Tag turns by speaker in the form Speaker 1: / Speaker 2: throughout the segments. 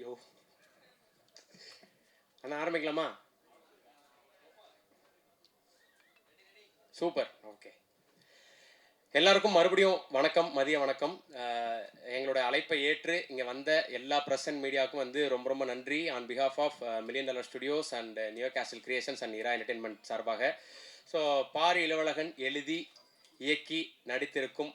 Speaker 1: ஐயோ அண்ணா ஆரம்பிக்கலாமா? Super. Okay, எல்லாருக்கும் மறுபடியும் வணக்கம், மதிய வணக்கம். எங்களோட அழைப்பை ஏற்று இங்கே வந்த எல்லா ப்ரெஸ் அண்ட் மீடியாவுக்கும் வந்து ரொம்ப ரொம்ப நன்றி. On behalf of million dollar studios and neo castle creations and Ira entertainment சார்பாக ஸோ பாரி இளவழகன் எழுதி இயக்கி நடித்திருக்கும்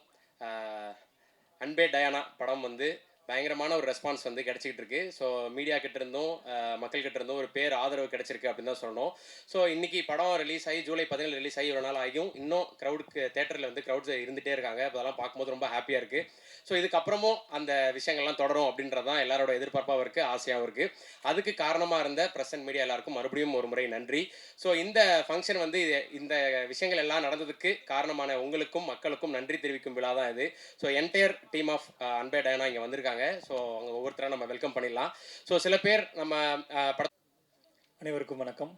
Speaker 1: அன்பே டயானா படம் வந்து பயங்கரமான ஒரு ரெஸ்பான்ஸ் வந்து கிடச்சிக்கிட்டு இருக்கு. ஸோ மீடியா கிட்ட இருந்தும் மக்கள்கிட்ட இருந்தும் ஒரு பேர் ஆதரவு கிடைச்சிருக்கு அப்படின்னு தான் சொல்லணும். ஸோ இன்னைக்கு படம் ரிலீஸ் ஆகி ஜூலை 17 ரிலீஸ் ஆகி ஒரு நாள் ஆகியும் இன்னும் க்ரௌடுக்கு தேட்டரில் வந்து க்ரௌட்ஸ் இருந்துகிட்டே இருக்காங்க. அதெல்லாம் பார்க்கும்போது ரொம்ப ஹாப்பியாக இருக்குது. ஸோ இதுக்கப்புறமும் அந்த விஷயங்கள்லாம் தொடரும் அப்படின்றது தான் எல்லாரோட எதிர்பார்ப்பாகவும் இருக்குது, ஆசையாகவும் இருக்குது. அதுக்கு காரணமாக இருந்த ப்ரெஸ் அண்ட் மீடியா எல்லாருக்கும் மறுபடியும் ஒரு முறை நன்றி. ஸோ இந்த ஃபங்க்ஷன் வந்து இந்த விஷயங்கள் எல்லாம் நடந்ததுக்கு காரணமான உங்களுக்கும் மக்களுக்கும் நன்றி தெரிவிக்கும் விழா தான் இது. ஸோ என்டையர் டீம் ஆஃப் அன்பே டயானா இங்கே வந்திருக்காங்க. ஸோ அவங்க ஒவ்வொருத்தராக நம்ம வெல்கம் பண்ணிடலாம். ஸோ சில பேர் நம்ம
Speaker 2: அனைவருக்கும் வணக்கம்.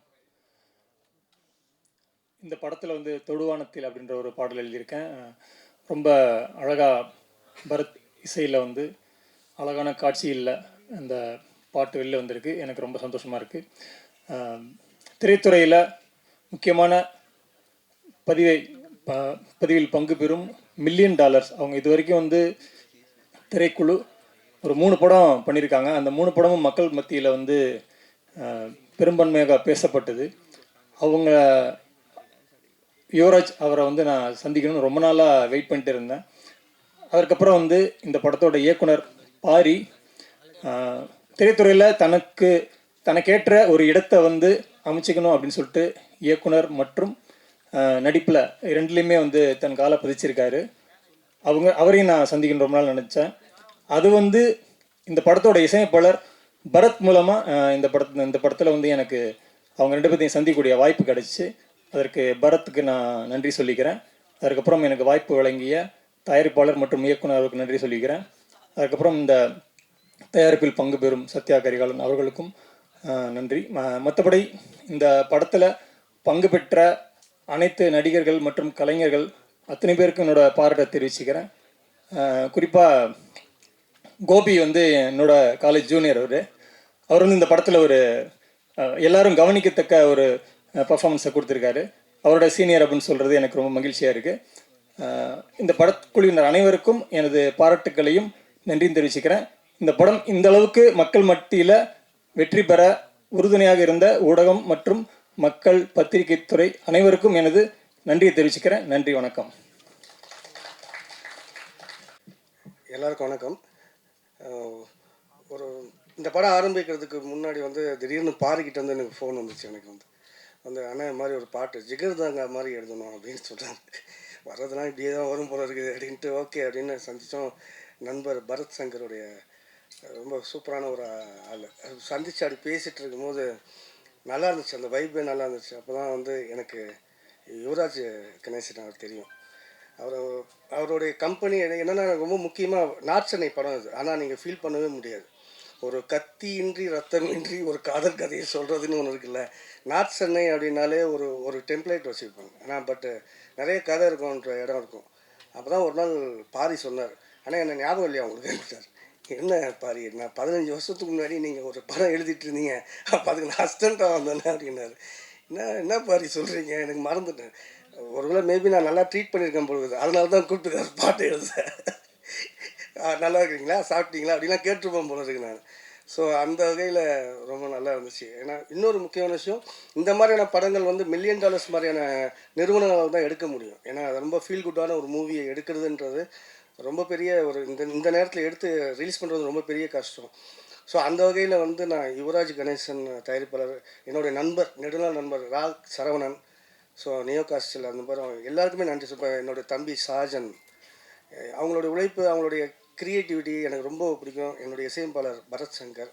Speaker 2: இந்த படத்தில் வந்து தொடுவானத்தில் அப்படின்ற ஒரு பாடல் எழுதியிருக்கேன். ரொம்ப அழகாக பரத் இசையில் வந்து அழகான காட்சியில் அந்த பாட்டு வெளில வந்திருக்கு. எனக்கு ரொம்ப சந்தோஷமாக இருக்குது. திரைத்துறையில் முக்கியமான பதிவில் பங்கு பெறும் மில்லியன் டாலர்ஸ் அவங்க இது வரைக்கும் வந்து திரைக்குழு ஒரு 3 படம் பண்ணியிருக்காங்க. அந்த 3 படமும் மக்கள் மத்தியில் வந்து பெரும்பான்மையாக பேசப்பட்டது. அவங்க யுவராஜ் அவரை வந்து நான் சந்திக்கணும்னு ரொம்ப நாளாக வெயிட் பண்ணிட்டு இருந்தேன். அதுக்கப்புறம் வந்து இந்த படத்தோட இயக்குனர் பாரி திரைத்துறையில் தனக்கேற்ற ஒரு இடத்தை வந்து அமைச்சிக்கணும் அப்படின்னு சொல்லிட்டு இயக்குனர் மற்றும் நடிப்பில் ரெண்டுலேயுமே வந்து தன் காலை பதிச்சிருக்காரு. அவரையும் நான் சந்திக்கணும் ரொம்ப நாள் நினச்சேன். அது வந்து இந்த படத்தோட இசையமைப்பாளர் பரத் மூலமாக இந்த படத்தில் வந்து எனக்கு அவங்க 2 பேர்த்தையும் சந்திக்கக்கூடிய வாய்ப்பு கிடச்சி அதற்கு பரத்துக்கு நான் நன்றி சொல்லிக்கிறேன். அதுக்கப்புறம் எனக்கு வாய்ப்பு வழங்கிய தயாரிப்பாளர் மற்றும் இயக்குனருக்கு நன்றி சொல்லிக்கிறேன். அதுக்கப்புறம் இந்த தயாரிப்பில் பங்கு பெறும் சத்யா கரிகாலன் அவர்களுக்கும் நன்றி. மற்றபடி இந்த படத்தில் பங்கு பெற்ற அனைத்து நடிகர்கள் மற்றும் கலைஞர்கள் அத்தனை பேருக்கும் என்னோட பாராட்டை தெரிவிச்சுக்கிறேன். குறிப்பாக கோபி வந்து என்னோட காலேஜ் ஜூனியர். அவர் வந்து இந்த படத்தில் ஒரு எல்லாரும் கவனிக்கத்தக்க ஒரு பர்ஃபார்மன்ஸை கொடுத்துருக்காரு. அவரோட சீனியர் அப்படின்னு சொல்கிறது எனக்கு ரொம்ப மகிழ்ச்சியாக இருக்குது. இந்த படக்குழுவினர் அனைவருக்கும் எனது பாராட்டுக்களையும் நன்றியும் தெரிவிச்சுக்கிறேன். இந்த படம் இந்த அளவுக்கு மக்கள் மத்தியில் வெற்றி பெற உறுதுணையாக இருந்த ஊடகம் மற்றும் மக்கள் பத்திரிகை துறை அனைவருக்கும் எனது நன்றியை தெரிவிச்சுக்கிறேன். நன்றி, வணக்கம்.
Speaker 3: எல்லாருக்கும் வணக்கம். இந்த படம் ஆரம்பிக்கிறதுக்கு முன்னாடி வந்து திடீர்னு பாரிக்கிட்ட வந்து எனக்கு ஃபோன் வந்துச்சு. எனக்கு வந்து அண்ணன் மாதிரி ஒரு பாட்டு ஜிகர்தாங்க மாதிரி எழுதணும் அப்படின்னு சொல்கிறாங்க. வர்றதுலாம் இப்படியே தான் வரும் போல இருக்குது அப்படின்ட்டு ஓகே அப்படின்னு சந்தித்தோம். நண்பர் பரத் சங்கருடைய ரொம்ப சூப்பரான ஒரு ஆள் சந்தித்து அப்படி பேசிகிட்டு இருக்கும்போது நல்லா இருந்துச்சு, அந்த வைப்பே நல்லா இருந்துச்சு. அப்போ தான் வந்து எனக்கு யுவராஜ் கணேசன் அவர் தெரியும். அவருடைய கம்பெனி என்னென்னா ரொம்ப முக்கியமாக நார்த் சென்னை படம் அது. ஆனால் நீங்கள் ஃபீல் பண்ணவே முடியாது. ஒரு கத்தியின்றி ரத்தமின்றி ஒரு காதல் கதையை சொல்கிறதுன்னு ஒன்று இருக்குல்ல. நார்த் சென்னை அப்படின்னாலே ஒரு டெம்ப்ளேட் வச்சுருப்பாங்க. ஆனால் பட்டு நிறைய கதை இருக்கும்ன்ற இடம் இருக்கும். அப்போ தான் ஒரு நாள் பாரி சொன்னார், ஆனால் என்ன ஞாபகம் இல்லையா உங்களுக்கு சார்? என்ன பாரி, நான் 15 வருஷத்துக்கு முன்னாடி நீங்கள் ஒரு படம் எழுதிட்டு இருந்தீங்க, அப்போ அதுக்கு நான் அசிஸ்டண்ட்டாக வந்தேன் அப்படின்னாரு. என்ன பாரி சொல்கிறீங்க, எனக்கு மறந்துட்டேன். ஒருவேளை மேபி நான் நல்லா ட்ரீட் பண்ணியிருக்கேன் பொழுது, அதனால தான் கூப்பிட்டுக்காரு பாட்டு எழுத. நல்லா இருக்கிறீங்களா, சாப்பிட்டீங்களா அப்படிலாம் கேட்டுருப்போம் போல இருக்கு நான். ஸோ அந்த வகையில் ரொம்ப நல்லா இருந்துச்சு. ஏன்னா இன்னொரு முக்கியமான விஷயம், இந்த மாதிரியான படங்கள் வந்து மில்லியன் டாலர்ஸ் மாதிரியான நிறுவனங்களால் தான் எடுக்க முடியும். ஏன்னா அது ரொம்ப ஃபீல் குட்டான ஒரு மூவியை எடுக்கிறதுன்றது ரொம்ப பெரிய ஒரு இந்த நேரத்தில் எடுத்து ரிலீஸ் பண்ணுறது ரொம்ப பெரிய கஷ்டம். ஸோ அந்த வகையில் வந்து நான் யுவராஜ் கணேசன் தயாரிப்பாளர், என்னுடைய நண்பர், நெடுநாள் நண்பர் சரவணன், ஸோ நியோ காஸ்டில் அந்த மாதிரி எல்லாருக்குமே நன்றி. என்னுடைய தம்பி சாஜன், அவங்களுடைய உழைப்பு, அவங்களுடைய க்ரியேட்டிவிட்டி எனக்கு ரொம்ப பிடிக்கும். என்னுடைய இசையமைப்பாளர் பரத் சங்கர்,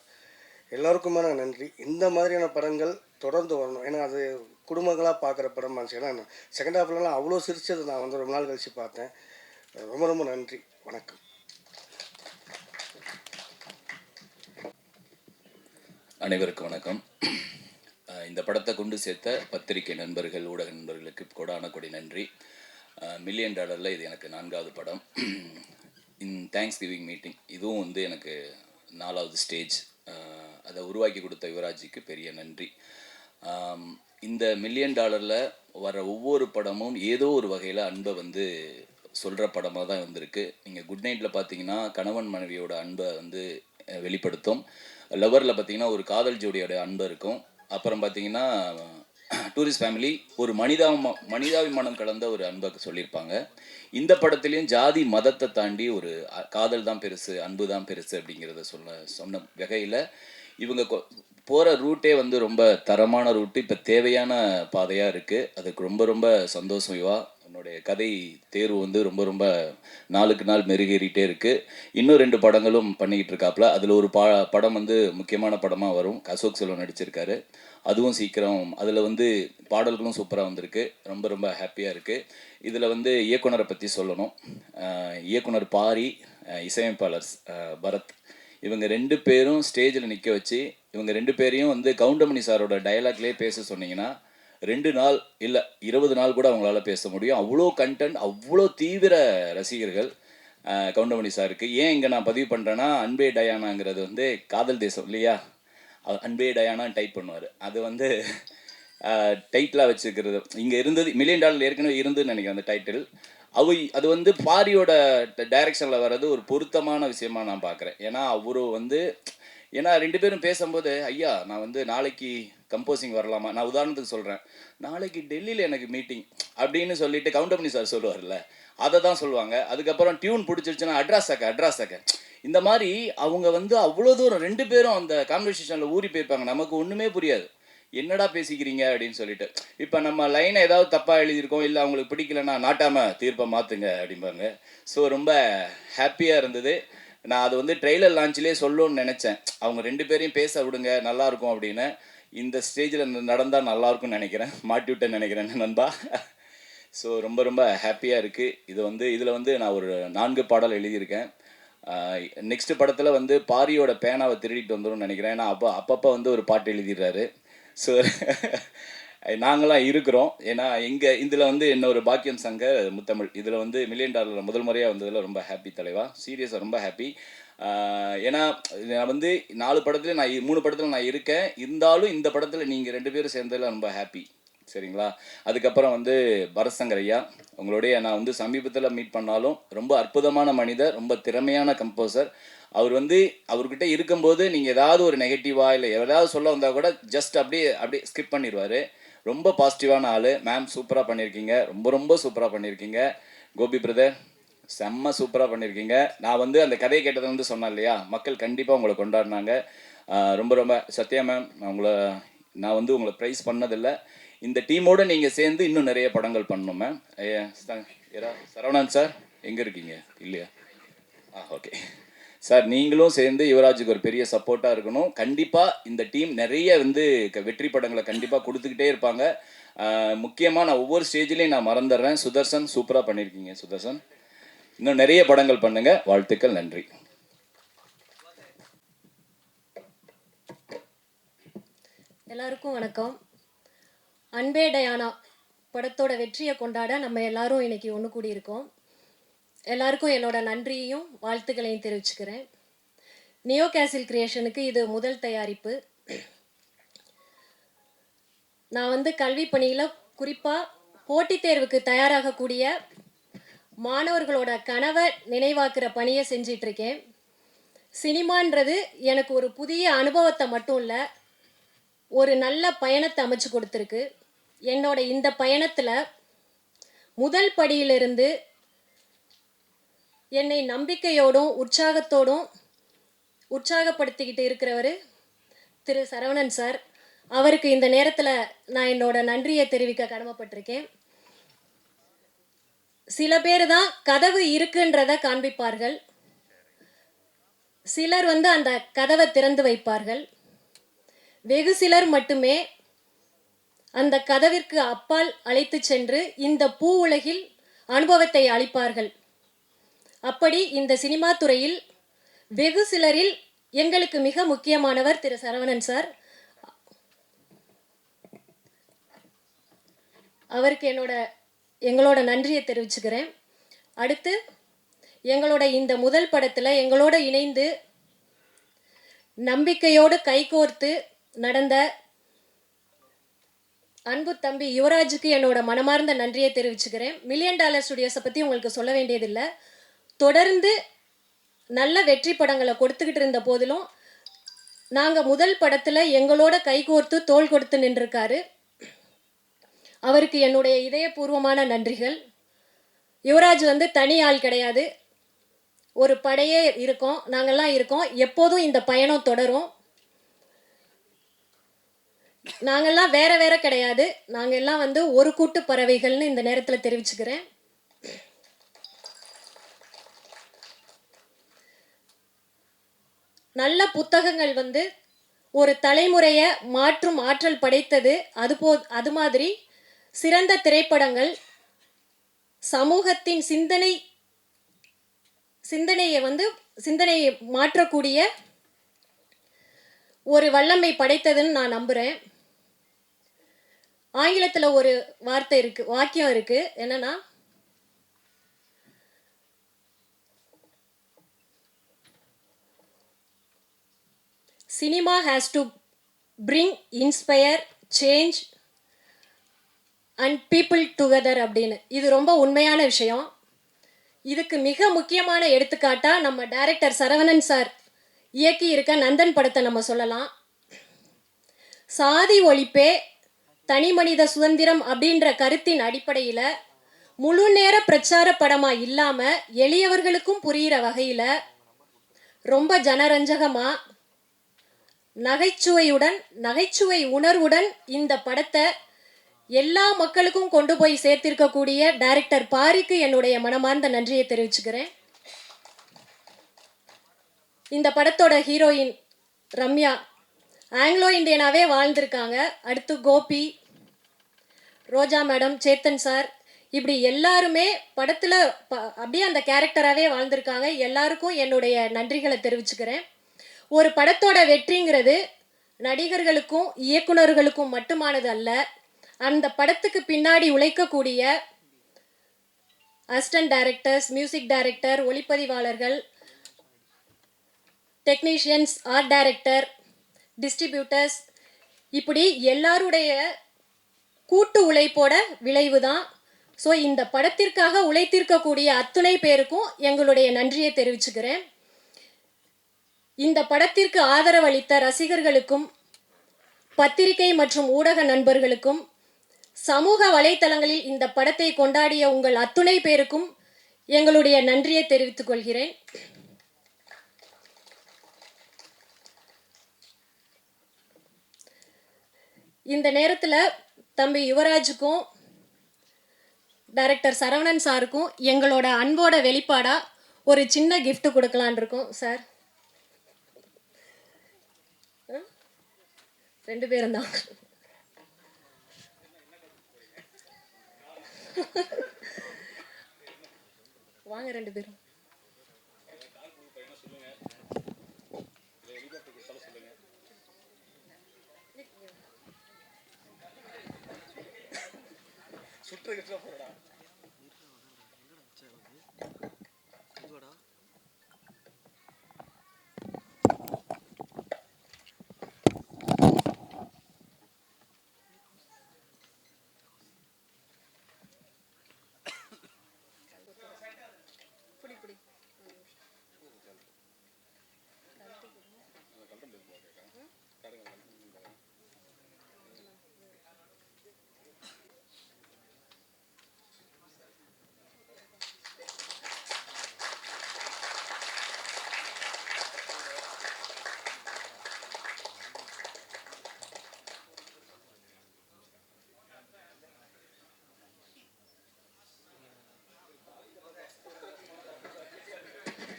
Speaker 3: எல்லாருக்குமே நான் நன்றி. இந்த மாதிரியான படங்கள் தொடர்ந்து வரணும். ஏன்னா அது குடும்பங்களாக பார்க்குற படம் இருந்துச்சு. ஏன்னா செகண்ட் ஹாஃப்லலாம் அவ்வளோ சிரிச்சது நான் வந்து ரொம்ப நாள் கழித்து பார்த்தேன். ரொம்ப ரொம்ப நன்றி, வணக்கம்.
Speaker 4: அனைவருக்கும் வணக்கம். இந்த படத்தை கொண்டு சேர்த்த பத்திரிகை நண்பர்கள், ஊடக நண்பர்களுக்கு கொடான கொடி நன்றி. மில்லியன் டாலரில் இது எனக்கு 4வது படம். தேங்க்ஸ் கிவிங் மீட்டிங் இதுவும் வந்து எனக்கு 4வது ஸ்டேஜ். அதை உருவாக்கி கொடுத்த யுவராஜுக்கு பெரிய நன்றி. இந்த $1 மில்லியன் வர ஒவ்வொரு படமும் ஏதோ ஒரு வகையில் அன்பை வந்து சொல்கிற படமாக தான் வந்திருக்கு. நீங்கள் குட் நைட்டில் பார்த்தீங்கன்னா கணவன் மனைவியோட அன்பை வந்து வெளிப்படுத்தும். லவரில் பார்த்தீங்கன்னா ஒரு காதல் ஜோடியோட அன்பு இருக்கும். அப்புறம் பார்த்தீங்கன்னா டூரிஸ்ட் ஃபேமிலி ஒரு மனிதாபிமானம் கலந்த ஒரு அன்பை சொல்லியிருப்பாங்க. இந்த படத்துலேயும் ஜாதி மதத்தை தாண்டி ஒரு காதல் தான் பெருசு, அன்பு தான் பெருசு அப்படிங்கிறத சொன்ன வகையில் இவங்க போகிற ரூட்டே வந்து ரொம்ப தரமான ரூட்டு, இப்போ தேவையான பாதையாக இருக்குது. அதுக்கு ரொம்ப ரொம்ப சந்தோஷம் யுவா. என்னுடைய கதை தேர்வு வந்து ரொம்ப ரொம்ப நாளுக்கு நாள் மெருகேறிட்டே இருக்குது. இன்னும் 2 படங்களும் பண்ணிக்கிட்டு இருக்காப்புல. அதில் ஒரு படம் வந்து முக்கியமான படமாக வரும். அசோக் செல்வன் நடிச்சிருக்காரு. அதுவும் சீக்கிரம், அதில் வந்து பாடல்களும் சூப்பராக வந்திருக்கு. ரொம்ப ரொம்ப ஹாப்பியாக இருக்குது. இதில் வந்து இயக்குனரை பற்றி சொல்லணும். இயக்குனர் பாரி, இசையமைப்பாளர் பரத், இவங்க 2 பேரும் ஸ்டேஜில் நிற்க வச்சு இவங்க 2 பேரையும் வந்து கவுண்டமணி சாரோட டயலாக்லேயே பேச சொன்னீங்கன்னா 2 நாள் இல்லை 20 நாள் கூட அவங்களால பேச முடியும். அவ்வளோ கண்டென்ட், அவ்வளோ தீவிர ரசிகர்கள் கவுண்டமணி சாருக்கு. ஏன் இங்கே நான் பதிவு பண்ணுறேன்னா, அன்பே டயானாங்கிறது வந்து காதல் தேசம் இல்லையா, அன்பே டயானான்னு டைப் பண்ணுவார். அது வந்து டைட்டிலாக வச்சுக்கிறது இங்கே இருந்தது. $1 மில்லியன் ஏற்கனவே இருந்துன்னு நினைக்கிறேன் அந்த டைட்டில். அது வந்து பாரியோட டைரக்ஷனில் வர்றது ஒரு பொருத்தமான விஷயமா நான் பார்க்குறேன். ஏன்னா அவரு வந்து, ஏன்னா 2 பேரும் பேசும்போது, ஐயா நான் வந்து நாளைக்கு கம்போசிங் வரலாமா, நான் உதாரணத்துக்கு சொல்கிறேன், நாளைக்கு டெல்லியில் எனக்கு மீட்டிங் அப்படின்னு சொல்லிட்டு கவுண்டமணி சார் சொல்லுவார்ல, அதை தான் சொல்லுவாங்க. அதுக்கப்புறம் டியூன் பிடிச்சிருச்சுன்னா அட்ராஸாக்க இந்த மாதிரி அவங்க வந்து அவ்வளோ தூரம் 2 பேரும் அந்த கான்வர்சேஷனில் ஊறி போயிருப்பாங்க. நமக்கு ஒன்றுமே புரியாது, என்னடா பேசிக்கிறீங்க அப்படின்னு சொல்லிட்டு. இப்போ நம்ம லைனை ஏதாவது தப்பாக எழுதியிருக்கோம், இல்லை அவங்களுக்கு பிடிக்கலன்னா நாட்டாமல் தீர்ப்பை மாற்றுங்க அப்படிம்பாங்க. ஸோ ரொம்ப ஹாப்பியாக இருந்தது. நான் அது வந்து ட்ரெய்லர் லான்ச்லேயே சொல்லணும்னு நினச்சேன், அவங்க 2 பேரையும் பேச விடுங்க நல்லாயிருக்கும் அப்படின்னு. இந்த ஸ்டேஜில் நடந்தால் நல்லாயிருக்கும்னு நினைக்கிறேன், மாட்டி விட்டேன்னு நினைக்கிறேன் நண்பா. ஸோ ரொம்ப ரொம்ப ஹாப்பியாக இருக்குது. இது வந்து இதில் வந்து நான் ஒரு 4 பாடல் எழுதியிருக்கேன். நெக்ஸ்ட் படத்தில் வந்து பாரியோட பேனாவை திருடிட்டு வந்துடும் நினைக்கிறேன். ஏன்னா அப்பப்போ வந்து ஒரு பாட்டு எழுதிடுறாரு. ஸோ நாங்களாம் இருக்கிறோம். ஏன்னா இதில் வந்து இன்னொரு பாக்கியம் சங்கர் முத்தமிழ் இதில் வந்து $1 மில்லியன் முதல் முறையாக வந்ததில் ரொம்ப ஹாப்பி தலைவா, சீரியஸாக ரொம்ப ஹாப்பி. ஏன்னா நான் வந்து 4 படத்துல 3 படத்தில் நான் இருக்கேன், இருந்தாலும் இந்த படத்தில் நீங்கள் 2 பேரும் சேர்ந்ததில் ரொம்ப ஹாப்பி. சரிங்களா. அதுக்கப்புறம் வந்து பரத்சங்கர் ஐயா, உங்களுடைய நான் வந்து சமீபத்தில் மீட் பண்ணாலும் ரொம்ப அற்புதமான மனிதர், ரொம்ப திறமையான கம்போசர். அவர் வந்து அவர்கிட்ட இருக்கும்போது நீங்கள் ஏதாவது ஒரு நெகட்டிவாக இல்லை ஏதாவது சொல்ல வந்தால் கூட ஜஸ்ட் அப்படியே ஸ்கிப் பண்ணிடுவார். ரொம்ப பாசிட்டிவான ஆள். மேம் சூப்பராக பண்ணியிருக்கீங்க, ரொம்ப ரொம்ப சூப்பராக பண்ணியிருக்கீங்க. கோபி பிரதர் செம்ம சூப்பராக பண்ணியிருக்கீங்க. நான் வந்து அந்த கதையை கேட்டதை வந்து சொன்னேன் இல்லையா, மக்கள் கண்டிப்பாக உங்களை கொண்டாடினாங்க. ரொம்ப ரொம்ப சத்யா மேம், நான் வந்து உங்களை ப்ரைஸ் பண்ணதில்லை. இந்த டீமோடு நீங்கள் சேர்ந்து இன்னும் நிறைய படங்கள் பண்ணணும் மேம். சரவணன் சார் எங்கே இருக்கீங்க? இல்லையா? ஓகே சார், நீங்களும் சேர்ந்து யுவராஜுக்கு ஒரு பெரிய சப்போர்ட்டாக இருக்கணும். கண்டிப்பாக இந்த டீம் நிறைய வந்து வெற்றி படங்களை கண்டிப்பாக கொடுத்துக்கிட்டே இருப்பாங்க. முக்கியமாக நான் ஒவ்வொரு ஸ்டேஜ்லேயும் நான் மறந்துடுறேன், சுதர்சன் சூப்பராக பண்ணியிருக்கீங்க. சுதர்சன் இன்னும் நிறைய படங்கள் பண்ணுங்கள். வாழ்த்துக்கள், நன்றி.
Speaker 5: எல்லாருக்கும் வணக்கம். அன்பே டயானா படத்தோட வெற்றியை கொண்டாட நம்ம எல்லாரும் இன்னைக்கு ஒன்று கூடியிருக்கோம். எல்லாருக்கும் என்னோட நன்றியையும் வாழ்த்துக்களையும் தெரிவிச்சுக்கிறேன். நியோ கேசில் கிரியேஷனுக்கு இது முதல் தயாரிப்பு. நான் வந்து கல்வி பணியில் குறிப்பாக போட்டித் தேர்வுக்கு தயாராகக்கூடிய மாணவர்களோட கனவை நினைவாக்குற பணியை செஞ்சிட்ருக்கேன். சினிமான்றது எனக்கு ஒரு புதிய அனுபவத்தை மட்டும் இல்லை, ஒரு நல்ல பயணத்தை அமைச்சு கொடுத்துருக்கு. என்னோட இந்த பயணத்தில் முதல் படியிலிருந்து என்னை நம்பிக்கையோடும் உற்சாகத்தோடும் உற்சாகப்படுத்திக்கிட்டு இருக்கிறவர் திரு சரவணன் சார். அவருக்கு இந்த நேரத்தில் நான் என்னோட நன்றியை தெரிவிக்க கடமைப்பட்டிருக்கேன். சில பேர் தான் கதவு இருக்குன்றதை காண்பிப்பார்கள், சிலர் வந்து அந்த கதவை திறந்து வைப்பார்கள். வெகு சிலர் மட்டுமே அந்த கதவிற்கு அப்பால் அழைத்து சென்று இந்த பூ உலகில் அனுபவத்தை அளிப்பார்கள். அப்படி இந்த சினிமா துறையில் வெகு சிலரில் எங்களுக்கு மிக முக்கியமானவர் திரு சரவணன் சார். அவருக்கு எங்களோட நன்றியை தெரிவிச்சுக்கிறேன். அடுத்து எங்களோட இந்த முதல் படத்தில் எங்களோட இணைந்து நம்பிக்கையோடு கைகோர்த்து நடந்த அன்பு தம்பி யுவராஜுக்கு என்னோட மனமார்ந்த நன்றியை தெரிவிச்சுக்கிறேன். மில்லியன் டாலர் ஸ்டுடியோஸை பற்றி உங்களுக்கு சொல்ல வேண்டியதில்லை. தொடர்ந்து நல்ல வெற்றி படங்களை கொடுத்துக்கிட்டு இருந்த போதிலும் நாங்கள் முதல் படத்தில் எங்களோட கைகோர்த்து தோள் கொடுத்து நின்றிருக்காரு. அவருக்கு என்னுடைய இதயபூர்வமான நன்றிகள். யுவராஜ் வந்து தனி ஆள் கிடையாது, ஒரு படையே இருக்கோம், நாங்கள்லாம் இருக்கோம். எப்போதும் இந்த பயணம் தொடரும். நாங்கள்லாம் வேற வேற கிடையாது, நாங்கள் எல்லாம் வந்து ஒரு கூட்டு பறவைகள்னு இந்த நேரத்தில் தெரிவிச்சுக்கிறேன். நல்ல புத்தகங்கள் வந்து ஒரு தலைமுறையை மாற்றும் ஆற்றல் படைத்தது. அது மாதிரி சிறந்த திரைப்படங்கள் சமூகத்தின் சிந்தனையை மாற்றக்கூடிய ஒரு வல்லமை படைத்ததுன்னு நான் நம்புகிறேன். ஆங்கிலத்தில் ஒரு வாக்கியம் இருக்கு, என்னன்னா, cinema has to bring inspire change and people together அப்படின்னு. இது ரொம்ப உண்மையான விஷயம். இதுக்கு மிக முக்கியமான எடுத்துக்காட்டாக நம்ம டைரக்டர் சரவணன் சார் இயக்கி இருக்க நந்தன் படத்தை நம்ம சொல்லலாம். சாதி ஒழிப்பே தனி மனித சுதந்திரம் அப்படின்ற கருத்தின் அடிப்படையில் முழு நேர பிரச்சார படமாக இல்லாமல் எளியவர்களுக்கும் புரிகிற வகையில் ரொம்ப ஜனரஞ்சகமாக நகைச்சுவை உணர்வுடன் இந்த படத்தை எல்லா மக்களுக்கும் கொண்டு போய் சேர்த்திருக்கக்கூடிய டைரக்டர் பாரிக்கு என்னுடைய மனமார்ந்த நன்றியை தெரிவிச்சுக்கிறேன். இந்த படத்தோட ஹீரோயின் ரம்யா ஆங்கிலோ இந்தியனாவே வாழ்ந்திருக்காங்க. அடுத்து கோபி, ரோஜா மேடம், சேத்தன் சார், இப்படி எல்லாருமே படத்தில் அப்படியே அந்த கேரக்டராகவே வாழ்ந்திருக்காங்க. எல்லாருக்கும் என்னுடைய நன்றிகளை தெரிவிச்சுக்கிறேன். ஒரு படத்தோட வெற்றிங்கிறது நடிகர்களுக்கும் இயக்குநர்களுக்கும் மட்டுமானது அல்ல. அந்த படத்துக்கு பின்னாடி உழைக்கக்கூடிய அசிஸ்டன்ட் டைரக்டர்ஸ், மியூசிக் டைரக்டர், ஒளிப்பதிவாளர்கள், டெக்னீஷியன்ஸ், ஆர்ட் டைரக்டர், டிஸ்ட்ரிபியூட்டர்ஸ், இப்படி எல்லாருடைய கூட்டு உழைப்போட விளைவு தான். ஸோ இந்த படத்திற்காக உழைத்திருக்கக்கூடிய அத்துணை பேருக்கும் எங்களுடைய நன்றியை தெரிவிச்சுக்கிறேன். இந்த படத்திற்கு ஆதரவளித்த ரசிகர்களுக்கும், பத்திரிகை மற்றும் ஊடக நண்பர்களுக்கும், சமூக வலைத்தளங்களில் இந்த படத்தை கொண்டாடிய உங்கள் அத்துணை பேருக்கும் எங்களுடைய நன்றியை தெரிவித்துக் கொள்கிறேன். இந்த நேரத்தில் தம்பி யுவராஜுக்கும் டைரக்டர் சரவணன் சாருக்கும் எங்களோட அன்போட வெளிப்பாடாக ஒரு சின்ன gift கொடுக்கலான் இருக்கோம். சார், 2 பேரும் தான். வாங்க 2 பேரும்.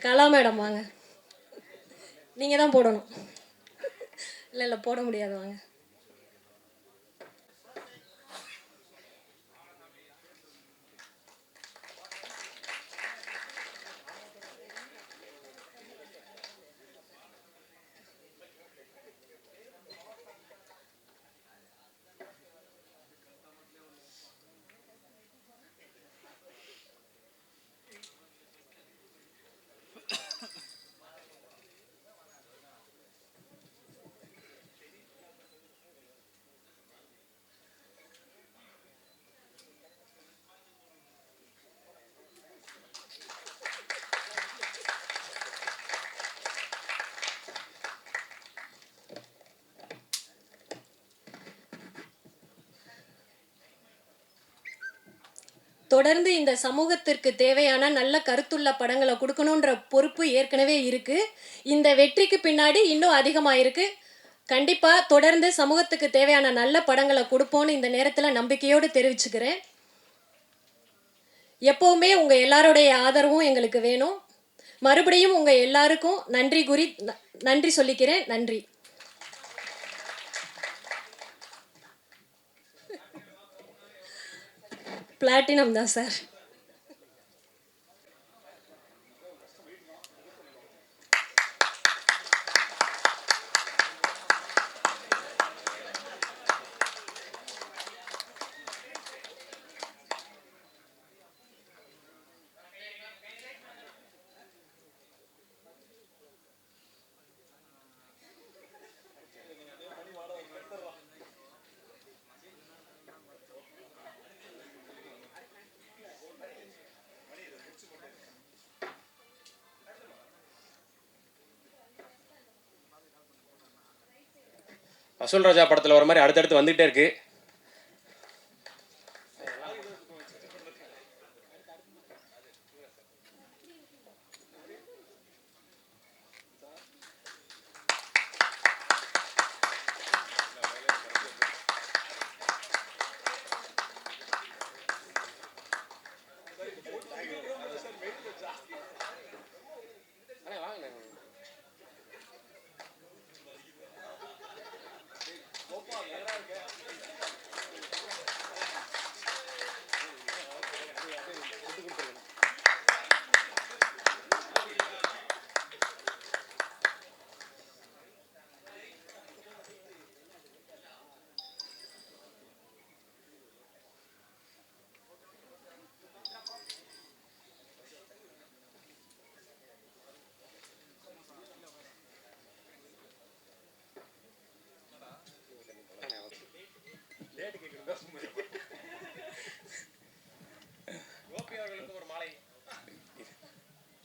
Speaker 5: கலா மேடம் வாங்க. நீங்கள் தான் போடணும். இல்லை போட முடியாது, வாங்க. தொடர்ந்து இந்த சமூகத்திற்கு தேவையான நல்ல கருத்துள்ள படங்களை கொடுக்கணுன்ற பொறுப்பு ஏற்கனவே இருக்கு. இந்த வெற்றிக்கு பின்னாடி இன்னும் அதிகமாக இருக்கு. கண்டிப்பாக தொடர்ந்து சமூகத்துக்கு தேவையான நல்ல படங்களை கொடுப்போன்னு இந்த நேரத்தில் நம்பிக்கையோடு தெரிவிச்சுக்கிறேன். எப்போவுமே உங்கள் எல்லாருடைய ஆதரவும் எங்களுக்கு வேணும். மறுபடியும் உங்கள் எல்லாருக்கும் நன்றி சொல்லிக்கிறேன். நன்றி. பிளாட்டினம் தான் சார்.
Speaker 1: வசூல் ராஜா படத்தில் வர மாதிரி அடுத்தடுத்து வந்துகிட்டே இருக்கு.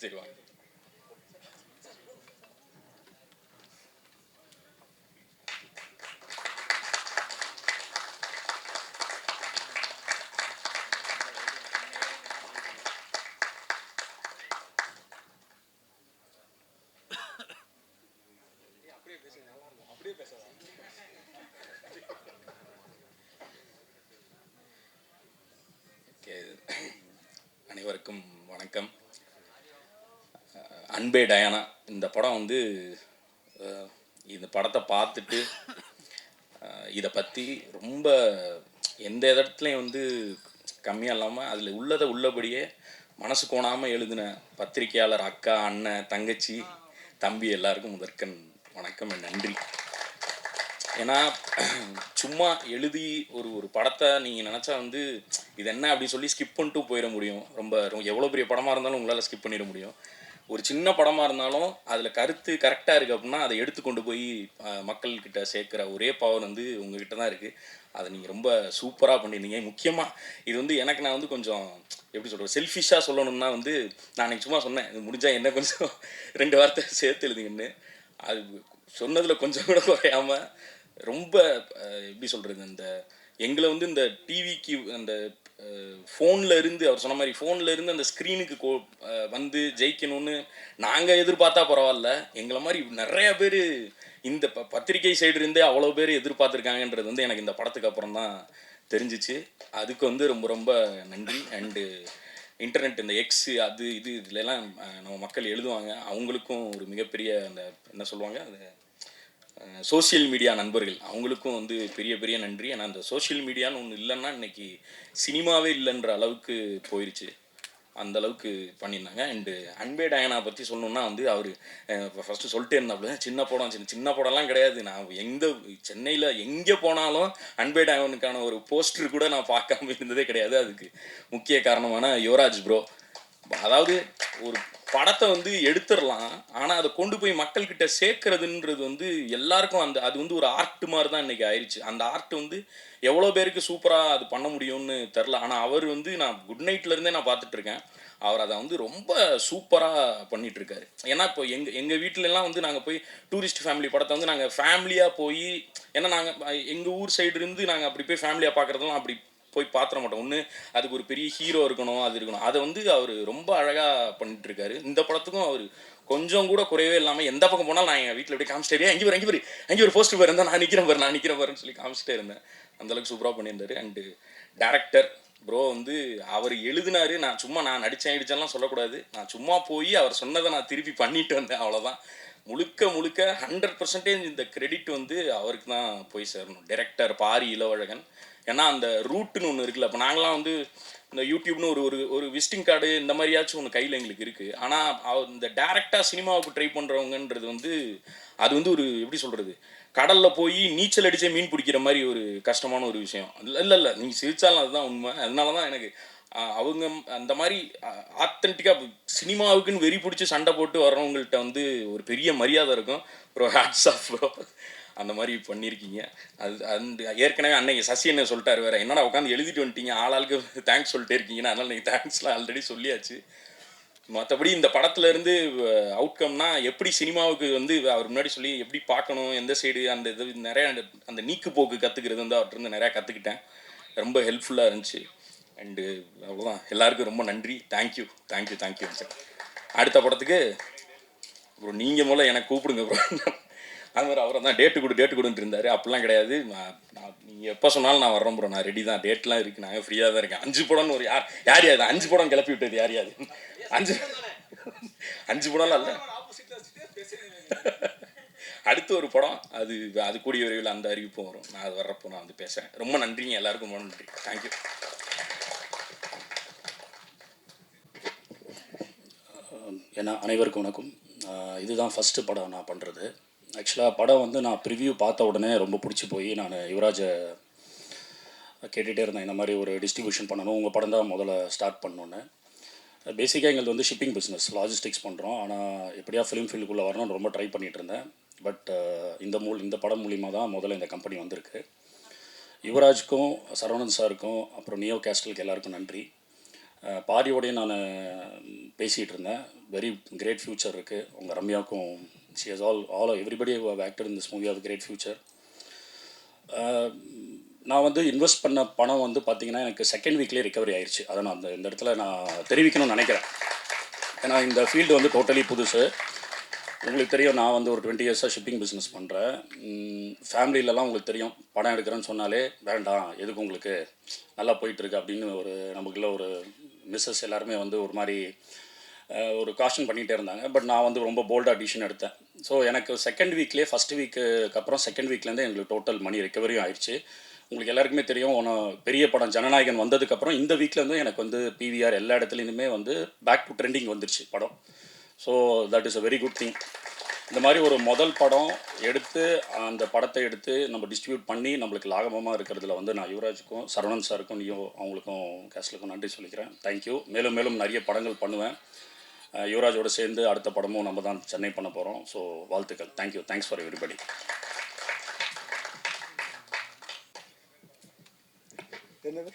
Speaker 4: சரி வாங்க. அனைவருக்கும் வணக்கம். அன்பே டயானா இந்த படம் வந்து இந்த படத்தை பார்த்துட்டு இதை பற்றி ரொம்ப எந்த இடத்துலையும் வந்து கம்மியாக இல்லாமல் அதில் உள்ளதை உள்ளபடியே மனசு கோணாமல் எழுதின பத்திரிகையாளர் அக்கா, அண்ணன், தங்கச்சி, தம்பி எல்லாருக்கும் முதற்கண் வணக்கம், நன்றி. ஏன்னா சும்மா எழுதி ஒரு படத்தை நீங்கள் நினச்சா வந்து இது என்ன அப்படின்னு சொல்லி ஸ்கிப் பண்ணிட்டு போயிட முடியும். ரொம்ப எவ்வளோ பெரிய படமாக இருந்தாலும் உங்களால் ஸ்கிப் பண்ணிட முடியும். ஒரு சின்ன படமாக இருந்தாலும் அதில் கருத்து கரெக்டாக இருக்குது அப்படின்னா அதை எடுத்து கொண்டு போய் மக்கள்கிட்ட சேர்க்குற ஒரே பவர் வந்து உங்ககிட்ட தான் இருக்குது. அதை நீங்கள் ரொம்ப சூப்பராக பண்ணியிருந்தீங்க. முக்கியமாக இது வந்து நான் வந்து கொஞ்சம் எப்படி சொல்கிறது, செல்ஃபிஷாக சொல்லணும்னா வந்து நான் அன்றைக்கி சும்மா சொன்னேன், இது முடிஞ்சால் என்ன கொஞ்சம் 2 வார்த்தை சேர்த்து எழுதுங்கன்னு. அது சொன்னதில் கொஞ்சம் கூட குறையாமல் ரொம்ப எப்படி சொல்கிறது, அந்த எங்களை வந்து இந்த டிவிக்கு அந்த ஃபோனில் இருந்து அவர் சொன்ன மாதிரி ஃபோனில் இருந்து அந்த ஸ்க்ரீனுக்கு வந்து ஜெயிக்கணும்னு நாங்கள் எதிர்பார்த்தா பரவாயில்ல, எங்களை மாதிரி நிறையா பேர் இந்த பத்திரிகை சைடு இருந்தே அவ்வளோ பேர் எதிர்பார்த்துருக்காங்கன்றது வந்து எனக்கு இந்த படத்துக்கு அப்புறம் தான் தெரிஞ்சிச்சு. அதுக்கு வந்து ரொம்ப ரொம்ப நன்றி. அண்டு இன்டர்நெட், இந்த எக்ஸு, அது இதுலலாம் நம்ம மக்கள் எழுதுவாங்க, அவங்களுக்கும் ஒரு மிகப்பெரிய அந்த என்ன சொல்லுவாங்க, அது சோஷியல் மீடியா நண்பர்கள், அவங்களுக்கும் வந்து பெரிய பெரிய நன்றி. ஏன்னா அந்த சோஷியல் மீடியான்னு ஒன்று இல்லைன்னா இன்றைக்கி சினிமாவே இல்லைன்ற அளவுக்கு போயிடுச்சு. அந்த அளவுக்கு பண்ணியிருந்தாங்க. அண்டு அன்பே டயானா பற்றி சொல்லணுன்னா வந்து அவர் ஃபஸ்ட்டு சொல்லிட்டே இருந்தாப்புல, சின்ன படம்லாம் கிடையாது, நான் சென்னையில் எங்கே போனாலும் அன்பே டயானுக்கான ஒரு போஸ்டர் கூட நான் பார்க்காம இருந்ததே கிடையாது. அதுக்கு முக்கிய காரணமான யுவராஜ் ப்ரோ. அதாவது ஒரு படத்தை வந்து எடுத்துடலாம், ஆனால் அதை கொண்டு போய் மக்கள்கிட்ட சேர்க்கறதுன்றது வந்து எல்லாருக்கும் அது வந்து ஒரு ஆர்ட் மாதிரி தான் இன்றைக்கி ஆயிடுச்சு. அந்த ஆர்ட் வந்து எவ்வளோ பேருக்கு சூப்பராக அது பண்ண முடியும்னு தெரில. ஆனால் அவர் வந்து நான் குட் நைட்லேருந்தே நான் பார்த்துட்ருக்கேன், அவர் அதை வந்து ரொம்ப சூப்பராக பண்ணிகிட்ருக்காரு. ஏன்னா இப்போ எங்கள் வீட்டிலலாம் வந்து நாங்கள் போய் டூரிஸ்ட் ஃபேமிலி படத்தை வந்து நாங்கள் ஃபேமிலியாக போய், ஏன்னா நாங்கள் எங்கள் ஊர் சைடு இருந்து நாங்கள் அப்படி போய் ஃபேமிலியாக பார்க்குறதெல்லாம் அப்படி
Speaker 6: போய் பார்த்துட மாட்டோம். ஒன்று அதுக்கு ஒரு பெரிய ஹீரோ இருக்கணும், அது இருக்கணும். அதை வந்து அவர் ரொம்ப அழகாக பண்ணிட்டு இருக்காரு. இந்த படத்துக்கும் அவர் கொஞ்சம் கூட குறையவே இல்லாமல் எந்த பக்கம் போனாலும் நான் எங்கள் வீட்டில் அப்படியே காமிச்சிட்டே அங்கே ஒரு போஸ்டர் பாரு இருந்தால் நான் நிற்கிறேன் பாருன்னு சொல்லி காமிச்சிட்டே இருந்தேன். அந்தளவுக்கு சூப்பராக பண்ணியிருந்தாரு. அண்டு டேரக்டர் ப்ரோ வந்து அவர் எழுதினாரு. நான் நடித்தேன்லாம் சொல்லக்கூடாது. நான் சும்மா போய் அவர் சொன்னதை நான் திருப்பி பண்ணிட்டு வந்தேன், அவ்வளோதான். முழுக்க 100% இந்த கிரெடிட் வந்து அவருக்கு தான் போய் சேரணும். டைரக்டர் பாரி இளவழகன். ஏன்னா அந்த ரூட்டுன்னு ஒன்று இருக்குல்ல. இப்போ நாங்களாம் வந்து இந்த யூடியூப்னு ஒரு ஒரு விசிட்டிங் கார்டு இந்த மாதிரியாச்சும் ஒன்று கையில் எங்களுக்கு இருக்குது. ஆனால் இந்த டேரெக்டாக சினிமாவுக்கு ட்ரை பண்ணுறவங்கன்றது வந்து அது வந்து ஒரு எப்படி சொல்கிறது, கடலில் போய் நீச்சல் அடித்தே மீன் பிடிக்கிற மாதிரி ஒரு கஷ்டமான ஒரு விஷயம். இல்லை நீங்கள் சிரிச்சாலும் அதுதான் உண்மை. அதனால தான் எனக்கு அவங்க அந்த மாதிரி ஆத்தென்டிக்காக சினிமாவுக்குன்னு வெறி பிடிச்சி சண்டை போட்டு வர்றவங்கள்ட்ட வந்து ஒரு பெரிய மரியாதை இருக்கும். ப்ரோ ஹேட்ஸ் ஆஃப் ப்ரோ, அந்த மாதிரி பண்ணியிருக்கீங்க. அந்த ஏற்கனவே அன்னைக்கு சசி என்ன சொல்லிட்டாரு வேறு, என்னடா உட்காந்து எழுதிட்டு வந்துட்டீங்க, ஆளாளுக்கு தேங்க்ஸ் சொல்லிட்டே இருக்கீங்கன்னா, அதனால் நீங்கள் தேங்க்ஸ்லாம் ஆல்ரெடி சொல்லியாச்சு. மற்றபடி இந்த படத்துலேருந்து அவுட்கம்னா எப்படி சினிமாவுக்கு வந்து அவர் முன்னாடி சொல்லி எப்படி பார்க்கணும், எந்த சைடு அந்த இது நிறையா அந்த நீக்கு போக்கு கற்றுக்கிறது வந்து அவர்கிட்ட நிறையா கற்றுக்கிட்டேன். ரொம்ப ஹெல்ப்ஃபுல்லாக இருந்துச்சு. அண்டு அவ்வளோதான். எல்லாருக்கும் ரொம்ப நன்றி. Thank you sir. அடுத்த படத்துக்கு ப்ரோ நீங்கள் முதல்ல எனக்கு கூப்பிடுங்க ப்ரோ. அது மாதிரி அவரை தான் டேட்டு கொடுன்ட்டு இருந்தார். அப்படிலாம் கிடையாது. நீங்கள் எப்போ சொன்னாலும் நான் வர்றேன் ப்ரோ, நான் ரெடி தான். டேட்லாம் இருக்குது, நாங்கள் ஃப்ரீயாக தான் இருக்கேன். 5 படம்னு ஒரு யார் 5 படம் கிளப்பி விட்டது யார் 5 படம்லாம் இல்லை. அடுத்து ஒரு படம் அது கூடிய விரைவில் அந்த அறிவிப்பும் வரும். நான் அது வர்றப்போ நான் வந்து பேசுகிறேன். ரொம்ப நன்றிங்க எல்லாருக்கும், ரொம்ப நன்றி. தேங்க்யூ.
Speaker 7: ஏன்னா அனைவருக்கும் வணக்கம். இதுதான் ஃபஸ்ட்டு படம் நான் பண்ணுறது. ஆக்சுவலாக படம் வந்து நான் ப்ரிவ்யூ பார்த்த உடனே ரொம்ப பிடிச்சி போய் நான் யுவராஜை கேட்டுகிட்டே இருந்தேன், இந்த மாதிரி ஒரு டிஸ்ட்ரிபியூஷன் பண்ணணும், உங்கள் படம் தான் முதல்ல ஸ்டார்ட் பண்ணோன்னு. பேசிக்காக எங்களுக்கு வந்து ஷிப்பிங் பிஸ்னஸ், லாஜிஸ்டிக்ஸ் பண்ணுறோம். ஆனால் எப்படியா ஃபிலிம் ஃபீல்டுக்குள்ளே வரணும்னு ரொம்ப ட்ரை பண்ணிகிட்டு இருந்தேன். பட் இந்த படம் மூலிமா தான் முதல்ல இந்த கம்பெனி வந்திருக்கு. யுவராஜுக்கும் சரவணன் சாருக்கும் அப்புறம் நியோ கேஸ்டலுக்கு எல்லாருக்கும் நன்றி. பாரியோடையும் நான் பேசிகிட்டு இருந்தேன். வெரி கிரேட் ஃப்யூச்சர் இருக்குது. உங்கள் ரம்யாவுக்கும் she has everybody who have acted in this movie have great future. நான் வந்து இன்வெஸ்ட் பண்ண பணம் வந்து பார்த்திங்கன்னா எனக்கு செகண்ட் வீக்லேயே ரிகவரி ஆயிடுச்சு. அதை நான் இந்த இடத்துல நான் தெரிவிக்கணும்னு நினைக்கிறேன். ஏன்னா இந்த ஃபீல்டு வந்து டோட்டலி புதுசு. உங்களுக்கு தெரியும், நான் வந்து ஒரு 20 இயர்ஸாக ஷிப்பிங் பிஸ்னஸ் பண்ணுறேன். ஃபேமிலியிலலாம் உங்களுக்கு தெரியும், படம் எடுக்கிறேன்னு சொன்னாலே வேண்டாம், எதுக்கு உங்களுக்கு நல்லா போயிட்டுருக்கு அப்படின்னு ஒரு நமக்குள்ள ஒரு மிஸ்ஸஸ் எல்லாருமே வந்து ஒரு மாதிரி ஒரு காஷன் பண்ணிகிட்டே இருந்தாங்க. பட் நான் வந்து ரொம்ப போல்டாக டிசிஷன் எடுத்தேன். ஸோ எனக்கு செகண்ட் வீக்லேயே ஃபஸ்ட் வீக்கு அப்புறம் செகண்ட் வீக்லேருந்தே எங்களுக்கு டோட்டல் மணி ரெக்கவரியும் ஆயிடுச்சு. உங்களுக்கு எல்லாருக்குமே தெரியும், பெரிய படம் ஜனநாயகன் வந்ததுக்கப்புறம் இந்த வீக்லேருந்து எனக்கு வந்து பிவிஆர் எல்லா இடத்துலையுமே வந்து பேக் டு ட்ரெண்டிங் வந்துருச்சு படம். So that is a very good thing. இந்த மாதிரி ஒரு முதல் படம் எடுத்து அந்த படத்தை எடுத்து நம்ம டிஸ்ட்ரிபியூட் பண்ணி நம்மளுக்கு லாபமாக இருக்கிறதுல வந்து நான் யுவராஜுக்கும் சரவணன் சாருக்கும் அவங்களுக்கும் கேஸ்லுக்கும் நன்றி சொல்லிக்கிறேன். தேங்க்யூ. மேலும் மேலும் நிறைய படங்கள் பண்ணுவேன். யுவராஜோடு சேர்ந்து அடுத்த படமும் நம்ம தான் சென்னை பண்ண போகிறோம். ஸோ வாழ்த்துக்கள். தேங்க்யூ. Thanks for everybody.
Speaker 3: என்னது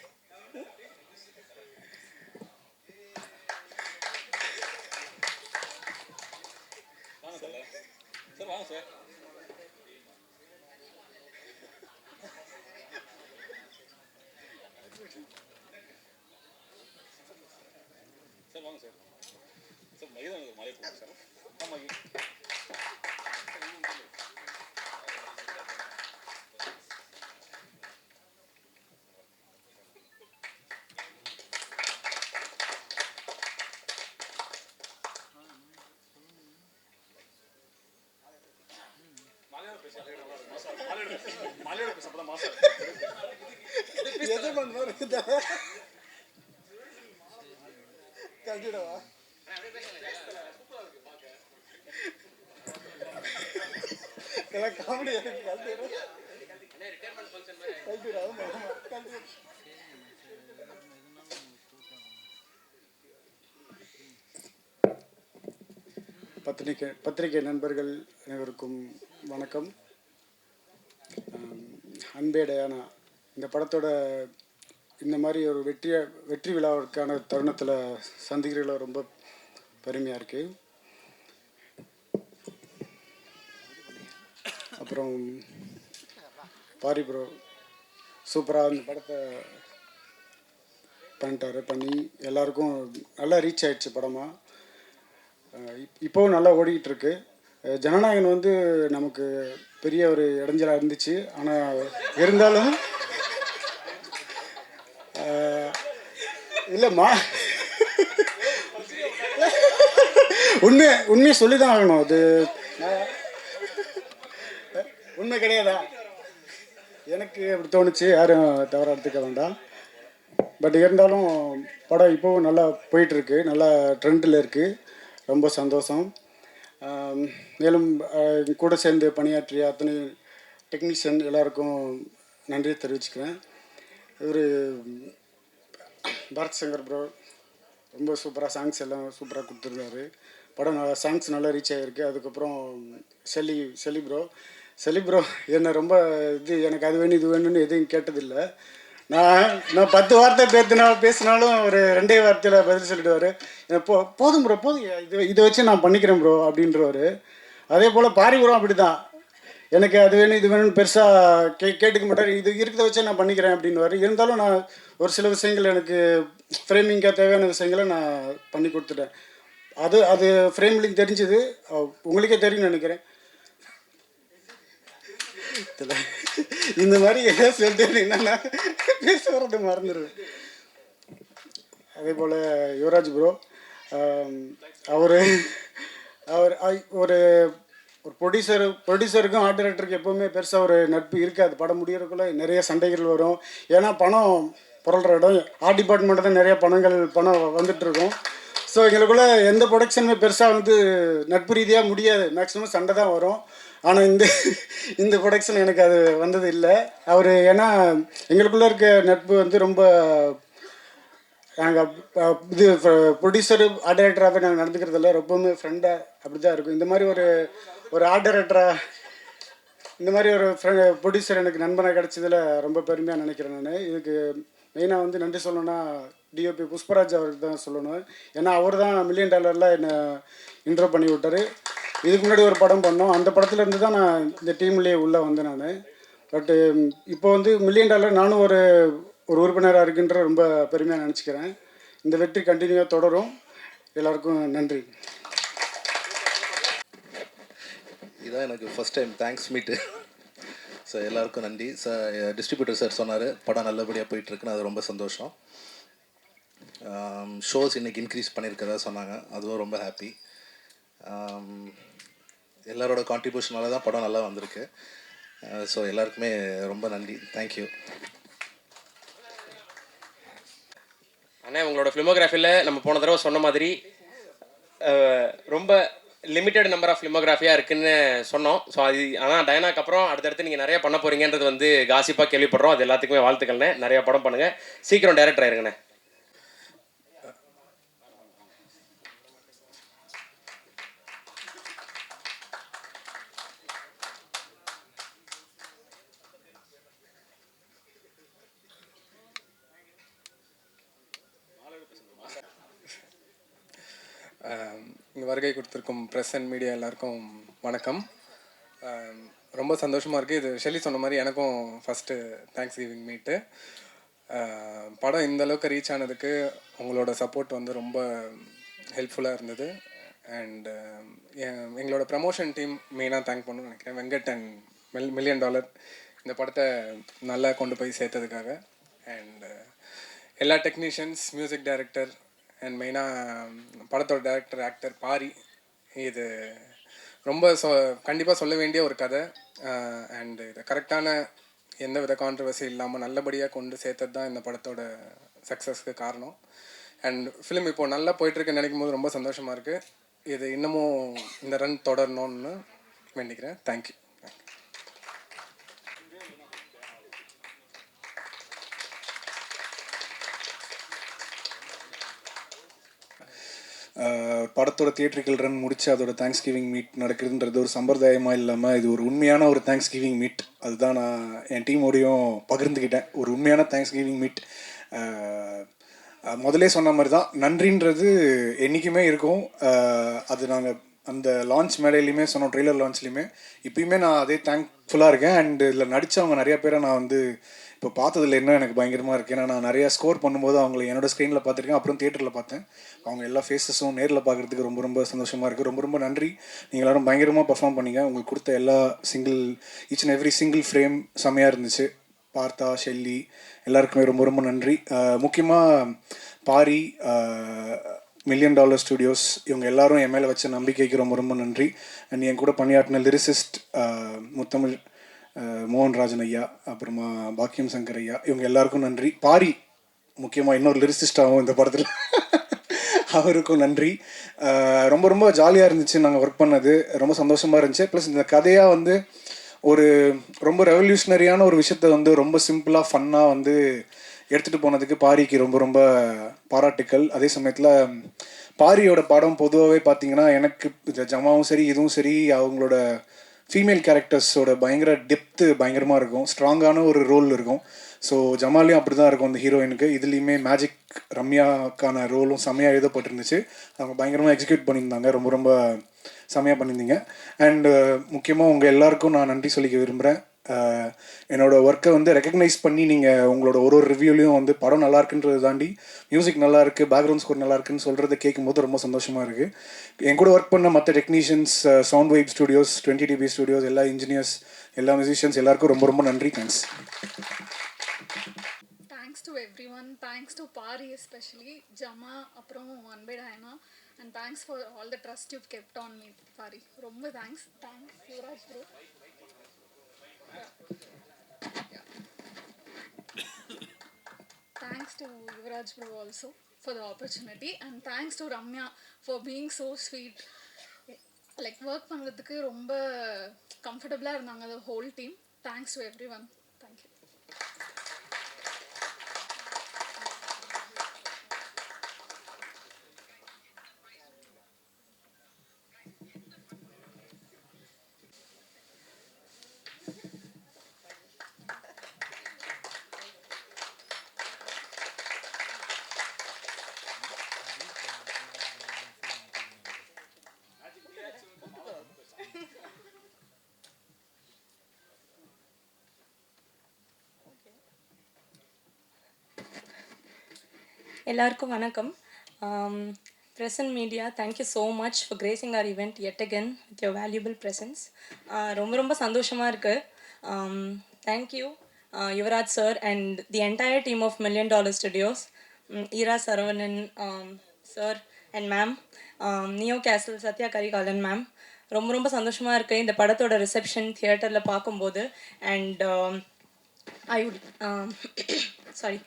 Speaker 6: சார் வாங்க சார். சார் வாங்க சார். சார் மகிதன் மலை போங்க சார். ஆமாம்.
Speaker 8: பத்திரிகை நண்பர்கள் அனைவருக்கும் வணக்கம். அன்பே டயானா இந்த படத்தோட இந்த மாதிரி ஒரு வெற்றி விழாவிற்கான தருணத்தில் சந்திக்கிறதுல ரொம்ப பெருமையாக இருக்குது. அப்புறம் பாரி ப்ரோ சூப்பராக இந்த படத்தை பண்ணி எல்லாருக்கும் நல்லா ரீச் ஆயிடுச்சு படமாக. இப்போவும் நல்லா ஓடிக்கிட்டு இருக்கு. ஜனநாயகன் வந்து நமக்கு பெரிய ஒரு இடைஞ்சலாக இருந்துச்சு. ஆனால் இருந்தாலும் இல்லைம்மா, உண்மையை சொல்லி தான் ஆகணும். அது உண்மை கிடையாதா? எனக்கு அப்படி தோணுச்சு, யாரும் தவறாக எடுத்துக்க வேண்டாம். பட் இருந்தாலும் படம் இப்போவும் நல்லா போயிட்டுருக்கு, நல்லா ட்ரெண்டில் இருக்குது. ரொம்ப சந்தோஷம். மேலும் கூட சேர்ந்து பணியாற்றிய அத்தனை டெக்னீஷியன் எல்லாருக்கும் நன்றியை தெரிவிச்சுக்கிறேன். இவர் பரத் சங்கர் ப்ரோ ரொம்ப சூப்பராக சாங்ஸ் எல்லாம் சூப்பராக கொடுத்துருந்தாரு. படம் நல்லா சாங்ஸ் நல்லா ரீச் ஆகிருக்கு. அதுக்கப்புறம் செல்லி ப்ரோ என்னை ரொம்ப எனக்கு அது வேணும் இது வேணும்னு எதுவும் கேட்டதில்லை. நான் 10 வார்த்தை பேசினாலும் ஒரு 2 வார்த்தையில் பதில் சொல்லிடுவார். போதும் ப்ரோ போதும், இதை வச்சு நான் பண்ணிக்கிறேன் ப்ரோ அப்படின்றவார். அதே போல் பாரிபுரம் அப்படி தான், எனக்கு அது வேணும் இது வேணும்னு பெருசாக கேட்டுக்க மாட்டார். இது இருக்கிறத வச்சே நான் பண்ணிக்கிறேன் அப்படின்வார். இருந்தாலும் நான் ஒரு சில விஷயங்கள் எனக்கு ஃப்ரேமிங்காக தேவையான விஷயங்களை நான் பண்ணி கொடுத்துட்டேன். அது ஃப்ரேம்லையும் தெரிஞ்சுது, உங்களுக்கே தெரியும்னு நினைக்கிறேன். இந்த மாதிரி ஏதாவது சொல்லிட்டு என்னன்னா பேச வரது மறந்துடுவேன். அதே போல் யுவராஜ் ப்ரோ, அவர் ஒரு ப்ரொடியூசருக்கும் ஆர்ட் டைரக்டருக்கு எப்போவுமே பெருசாக ஒரு நட்பு இருக்காது. படம் முடியறதுக்குள்ளே நிறைய சண்டைகள் வரும். ஏன்னா பணம் புரள்ற இடம், ஆர்ட் டிபார்ட்மெண்ட்டு தான் நிறைய பணம் வந்துட்டுருக்கும். ஸோ எங்களுக்குள்ளே எந்த ப்ரொடக்ஷனுமே பெருசாக வந்து நட்பு ரீதியாக முடியாது, மேக்ஸிமம் சண்டை தான் வரும். ஆனால் இந்த ப்ரொடக்ஷன் எனக்கு அது வந்தது இல்லை. அவர் ஏன்னா எங்களுக்குள்ளே இருக்க நட்பு வந்து ரொம்ப, நாங்கள் இது ப்ரொடியூசரு ஆர்ட் டைரக்டராகவே நாங்கள் நடந்துக்கிறதில்ல, ரொம்பவுமே ஃப்ரெண்டாக அப்படி தான் இருக்கும். இந்த மாதிரி ஒரு ஆர்ட் டைரக்டராக, இந்த மாதிரி ஒரு ப்ரொடியூசர் எனக்கு நண்பனாக கிடச்சதில் ரொம்ப பெருமையாக நினைக்கிறேன் நான். இதுக்கு மெயினாக வந்து நன்றி சொல்லணும்னா டிஓபி புஷ்பராஜ் அவருக்கு தான் சொல்லணும். ஏன்னா அவர் தான் $1 million என்னை இன்ட்ரோ பண்ணி விட்டார். இதுக்கு முன்னாடி ஒரு படம் பண்ணோம், அந்த படத்துலேருந்து தான் நான் இந்த டீம்லேயே உள்ளே வந்தேன் நான். பட்டு இப்போ வந்து $1 million நானும் ஒரு உறுப்பினராக இருக்குன்ற ரொம்ப பெருமையாக நினச்சிக்கிறேன். இந்த வெற்றி கண்டினியூவாக தொடரும். எல்லாருக்கும் நன்றி.
Speaker 9: இதான் எனக்கு ஃபஸ்ட் டைம் தேங்க்ஸ் மீட்டு. சார் எல்லாருக்கும் நன்றி. சார் டிஸ்ட்ரிபியூட்டர் சார் சொன்னார் படம் நல்லபடியாக போயிட்டுருக்குன்னு, அது ரொம்ப சந்தோஷம். ஷோஸ் இன்றைக்கி இன்க்ரீஸ் பண்ணியிருக்கதா சொன்னாங்க, அதுவும் ரொம்ப ஹாப்பி. எல்லாரோட கான்ட்ரிபியூஷனால தான் படம் நல்லா வந்திருக்கு. ஸோ எல்லாருக்குமே ரொம்ப நன்றி, தேங்க்யூ.
Speaker 1: அண்ணா, உங்களோட ஃபிலிமோகிராஃபியில் நம்ம போன தடவை சொன்ன மாதிரி ரொம்ப லிமிட்டட் நம்பர் ஆஃப் ஃபிலிமோகிராஃபியாக இருக்குன்னு சொன்னோம். ஸோ அது ஆனால் டயனாக்கு அப்புறம் அடுத்தடுத்து நீங்கள் நிறைய பண்ண போகிறீங்கன்றது வந்து காசிப்பாக கேள்விப்படுறோம். அது எல்லாத்துக்குமே வாழ்த்துக்கள்ண்ணே. நிறையா படம் பண்ணுங்கள், சீக்கிரம் டைரக்டர் ஆயிருங்கண்ணே.
Speaker 10: இங்கே வருகை கொடுத்துருக்கும் ப்ரெஸ் அண்ட் மீடியா எல்லாருக்கும் வணக்கம். ரொம்ப சந்தோஷமாக இருக்குது. இது ஷெல்லி சொன்ன மாதிரி எனக்கும் ஃபஸ்ட்டு தேங்க்ஸ் கிவிங் மீட்டு. படம் இந்த அளவுக்கு ரீச் ஆனதுக்கு உங்களோட சப்போர்ட் வந்து ரொம்ப ஹெல்ப்ஃபுல்லாக இருந்தது. அண்ட் எங்களோட ப்ரமோஷன் டீம் மெயினாக தேங்க் பண்ணணும்னு நினைக்கிறேன். வெங்கட் அண்ட் $1 million இந்த படத்தை நல்லா கொண்டு போய் சேர்த்ததுக்காக. அண்ட் எல்லா டெக்னீஷியன்ஸ், மியூசிக் டைரக்டர் அண்ட் மெயினாக படத்தோட டைரக்டர், ஆக்டர் பாரி. இது ரொம்ப கண்டிப்பாக சொல்ல வேண்டிய ஒரு கதை. அண்டு இதை கரெக்டான எந்த வித கான்ட்ரவர்சி இல்லாமல் நல்லபடியாக கொண்டு சேர்த்தது தான் இந்த படத்தோட சக்ஸஸ்க்கு காரணம். அண்ட் ஃபிலிம் இப்போது நல்லா போயிட்டுருக்குன்னு நினைக்கும் போது ரொம்ப சந்தோஷமாக இருக்குது. இது இன்னமும் இந்த ரன் தொடரணும்னு வேண்டிக்கிறேன். தேங்க்யூ.
Speaker 11: படத்தோட தியேட்ரிக்கல் ரன் முடிச்சு அதோட தேங்க்ஸ் கிவிங் மீட் நடக்குதுன்றது ஒரு சம்பிரதாயமாக இல்லாமல் இது ஒரு உண்மையான ஒரு தேங்க்ஸ் கிவிங் மீட். அதுதான் நான் என் டீமோடையும் பகிர்ந்துக்கிட்டேன். ஒரு உண்மையான தேங்க்ஸ் கிவிங் மீட். முதலே சொன்ன மாதிரி தான், நன்றின்றது என்றைக்குமே இருக்கும். அது நாங்கள் அந்த லான்ச் மேடையிலையுமே சொன்னோம், ட்ரெய்லர் லான்ச்லேயுமே இப்பயுமே நான் அதே தேங்க்ஃபுல்லாக இருக்கேன். அண்ட் இதில் நடித்தவங்க நிறையா பேரை நான் வந்து இப்போ பார்த்ததில்ல, இன்னும் எனக்கு பயங்கரமாக இருக்குது. ஏன்னா நான் நிறையா ஸ்கோர் பண்ணும்போது அவங்கள என்னோட ஸ்க்ரீனில் பார்த்துருக்கேன், அப்புறம் தியேட்டரில் பார்த்தேன். அவங்க எல்லா ஃபேஸஸும் நேரில் பார்க்குறதுக்கு ரொம்ப ரொம்ப சந்தோஷமாக இருக்குது. ரொம்ப ரொம்ப நன்றி. நீங்கள் எல்லோரும் பயங்கரமாக பர்ஃபார்ம் பண்ணீங்க. உங்களுக்கு கொடுத்த எல்லா each and every single frame செம்மையாக இருந்துச்சு. பார்த்தா, ஷெல்லி எல்லாருக்குமே ரொம்ப ரொம்ப நன்றி. முக்கியமாக பாரி, $1,000,000 ஸ்டுடியோஸ், இவங்க எல்லாரும் என் மேலே வச்ச நம்பிக்கைக்கு ரொம்ப ரொம்ப நன்றி. அண்ட் என் கூட பணியாற்றின லிரிசிஸ்ட் முத்தமிழ் மோகன்ராஜன் ஐயா, அப்புறமா பாக்கியம் சங்கர் ஐயா, இவங்க எல்லாருக்கும் நன்றி. பாரி முக்கியமாக இன்னொரு லிரிசிஸ்டாகவும் இந்த படத்தில் அவருக்கும் நன்றி. ரொம்ப ரொம்ப ஜாலியாக இருந்துச்சு நாங்கள் ஒர்க் பண்ணது, ரொம்ப சந்தோஷமாக இருந்துச்சு. ப்ளஸ் இந்த கதையாக வந்து ஒரு ரொம்ப ரெவல்யூஷனரியான ஒரு விஷயத்த வந்து ரொம்ப சிம்பிளாக ஃபன்னாக வந்து எடுத்துகிட்டு போனதுக்கு பாரிக்கு ரொம்ப ரொம்ப பாராட்டுக்கள். அதே சமயத்தில் பாரியோட படம் பொதுவாகவே பார்த்தீங்கன்னா எனக்கு ஜமாவும் சரி இதுவும் சரி அவங்களோட ஃபீமேல் கேரக்டர்ஸோட பயங்கர டெப்த்து பயங்கரமாக இருக்கும், ஸ்ட்ராங்கான ஒரு ரோல் இருக்கும். ஸோ ஜமாலையும் அப்படி தான் இருக்கும் அந்த ஹீரோயினுக்கு. இதுலேயுமே மேஜிக் ரம்யாக்கான ரோலும் செம்மையாக எழுதப்பட்டிருந்துச்சு. அவங்க பயங்கரமாக எக்ஸிக்யூட் பண்ணியிருந்தாங்க, ரொம்ப ரொம்ப செம்மையாக பண்ணியிருந்தீங்க. அண்டு முக்கியமாக உங்கள் எல்லாருக்கும் நான் நன்றி சொல்லிக்க விரும்புகிறேன். என்னோடய ஒர்க்கை வந்து ரெக்கக்னைஸ் பண்ணி நீங்கள் உங்களோட ஒரு ரிவ்யூலையும் வந்து படம் நல்லா இருக்குன்றதை தாண்டி மியூசிக் நல்லா இருக்குது, பேக்ரவுண்ட் ஸ்கோர் நல்லா இருக்குன்னு சொல்கிறத கேட்கும்போது ரொம்ப சந்தோஷமாக இருக்குது. என் கூட ஒர்க் பண்ண மற்ற technicians, sound vibe studios, 20dB studios, எல்லா இன்ஜினியர்ஸ், எல்லா மியூசிஷியன்ஸ் எல்லாருக்கும் ரொம்ப ரொம்ப நன்றி. Thanks.
Speaker 12: Thanks to everyone. Thanks to Pari especially, Jama, அப்புறம் Anbe Diana, and thanks for all the trust you've kept on me, Pari. ரொம்ப thanks. Thanks Yuvraj bro. Thanks to Yuvraj bro also for the opportunity, and thanks to Ramya for being so sweet. Like work பண்ணுறதுக்கு ரொம்ப கம்ஃபர்டபுளாக இருந்தாங்க the whole team. Thanks to everyone. Thank you.
Speaker 13: எல்லாருக்கும் வணக்கம். Press and media, thank you so much for gracing our event yet again with your valuable presence. ரொம்ப ரொம்ப சந்தோஷமாக இருக்குது. Thank you Yuvraj sir and the entire team of $1,000,000 Studios, Ira Saravanan sir and ma'am, Neo Castle, Satya Karikalan ma'am. ரொம்ப ரொம்ப சந்தோஷமாக இருக்குது இந்த படத்தோட ரிசப்ஷன் தியேட்டரில் பார்க்கும்போது. And I would sorry.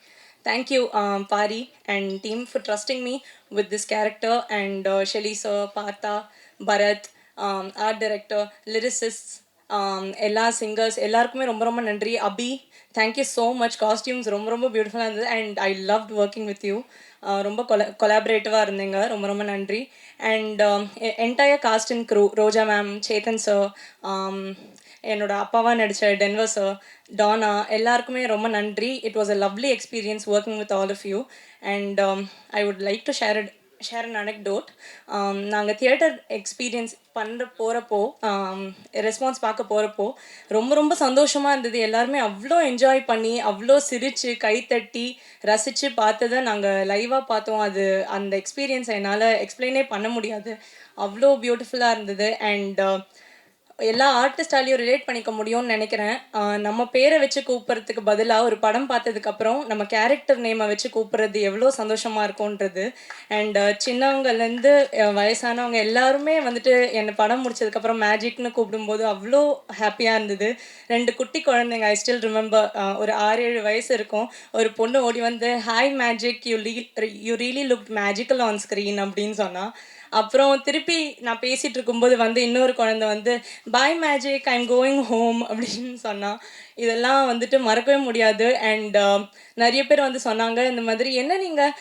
Speaker 13: Thank you Pari and team for trusting me with this character, and Shelly sir, Partha, Bharat, art director, lyricists, எல்லா singers எல்லாருக்குமே ரொம்ப ரொம்ப நன்றி. Abhi, thank you so much. Costumes ரொம்ப ரொம்ப பியூட்டிஃபுல்லாக இருந்தது and I loved working with you. ரொம்ப கொலாபரேட்டிவாக இருந்தீங்க, ரொம்ப ரொம்ப நன்றி. And entire cast and crew, Roja ma'am, Chetan sir, என்னோட அப்பாவாக நடித்த டென்வர் சார், டானா, எல்லாருக்குமே ரொம்ப நன்றி. It was a lovely experience working with all of you. And I would like to share an anecdote. நாங்கள் தியேட்டர் எக்ஸ்பீரியன்ஸ் போகிறப்போ ரெஸ்பான்ஸ் பார்க்க போகிறப்போ ரொம்ப ரொம்ப சந்தோஷமாக இருந்தது. எல்லாருமே அவ்வளோ என்ஜாய் பண்ணி அவ்வளோ சிரித்து கைத்தட்டி ரசித்து பார்த்ததை நாங்கள் லைவாக பார்த்தோம். அது அந்த எக்ஸ்பீரியன்ஸை என்னால் எக்ஸ்பிளைனே பண்ண முடியாது, அவ்வளோ பியூட்டிஃபுல்லாக இருந்தது. அண்ட் எல்லா ஆர்டிஸ்டாலையும் ரிலேட் பண்ணிக்க முடியும்னு நினைக்கிறேன். நம்ம பேரை வச்சு கூப்பிட்றதுக்கு பதிலாக ஒரு படம் பார்த்ததுக்கப்புறம் நம்ம கேரக்டர் நேமை வச்சு கூப்பிட்றது எவ்வளோ சந்தோஷமாக இருக்கும்ன்றது. அண்ட் சின்னவங்கலேருந்து வயசானவங்க எல்லாருமே வந்துட்டு என்னை படம் முடிச்சதுக்கப்புறம் மேஜிக்னு கூப்பிடும்போது அவ்வளோ ஹாப்பியாக இருந்தது. 2 குட்டி குழந்தைங்க, ஐ ஸ்டில் ரிமெம்பர், ஒரு 6-7 வயசு இருக்கும். ஒரு பொண்ணு ஓடி வந்து hi magic, you really look magical on screen அப்படின்னு சொன்னால். அப்புறம் திருப்பி நான் பேசிகிட்டு இருக்கும்போது வந்து இன்னொரு குழந்தை வந்து boy magic, I am going home அப்படின்னு சொன்னான். இதெல்லாம் வந்துட்டு மறக்கவே முடியாது. அண்ட் நிறைய பேர் வந்து சொன்னாங்க இந்த மாதிரி, என்ன நீங்கள்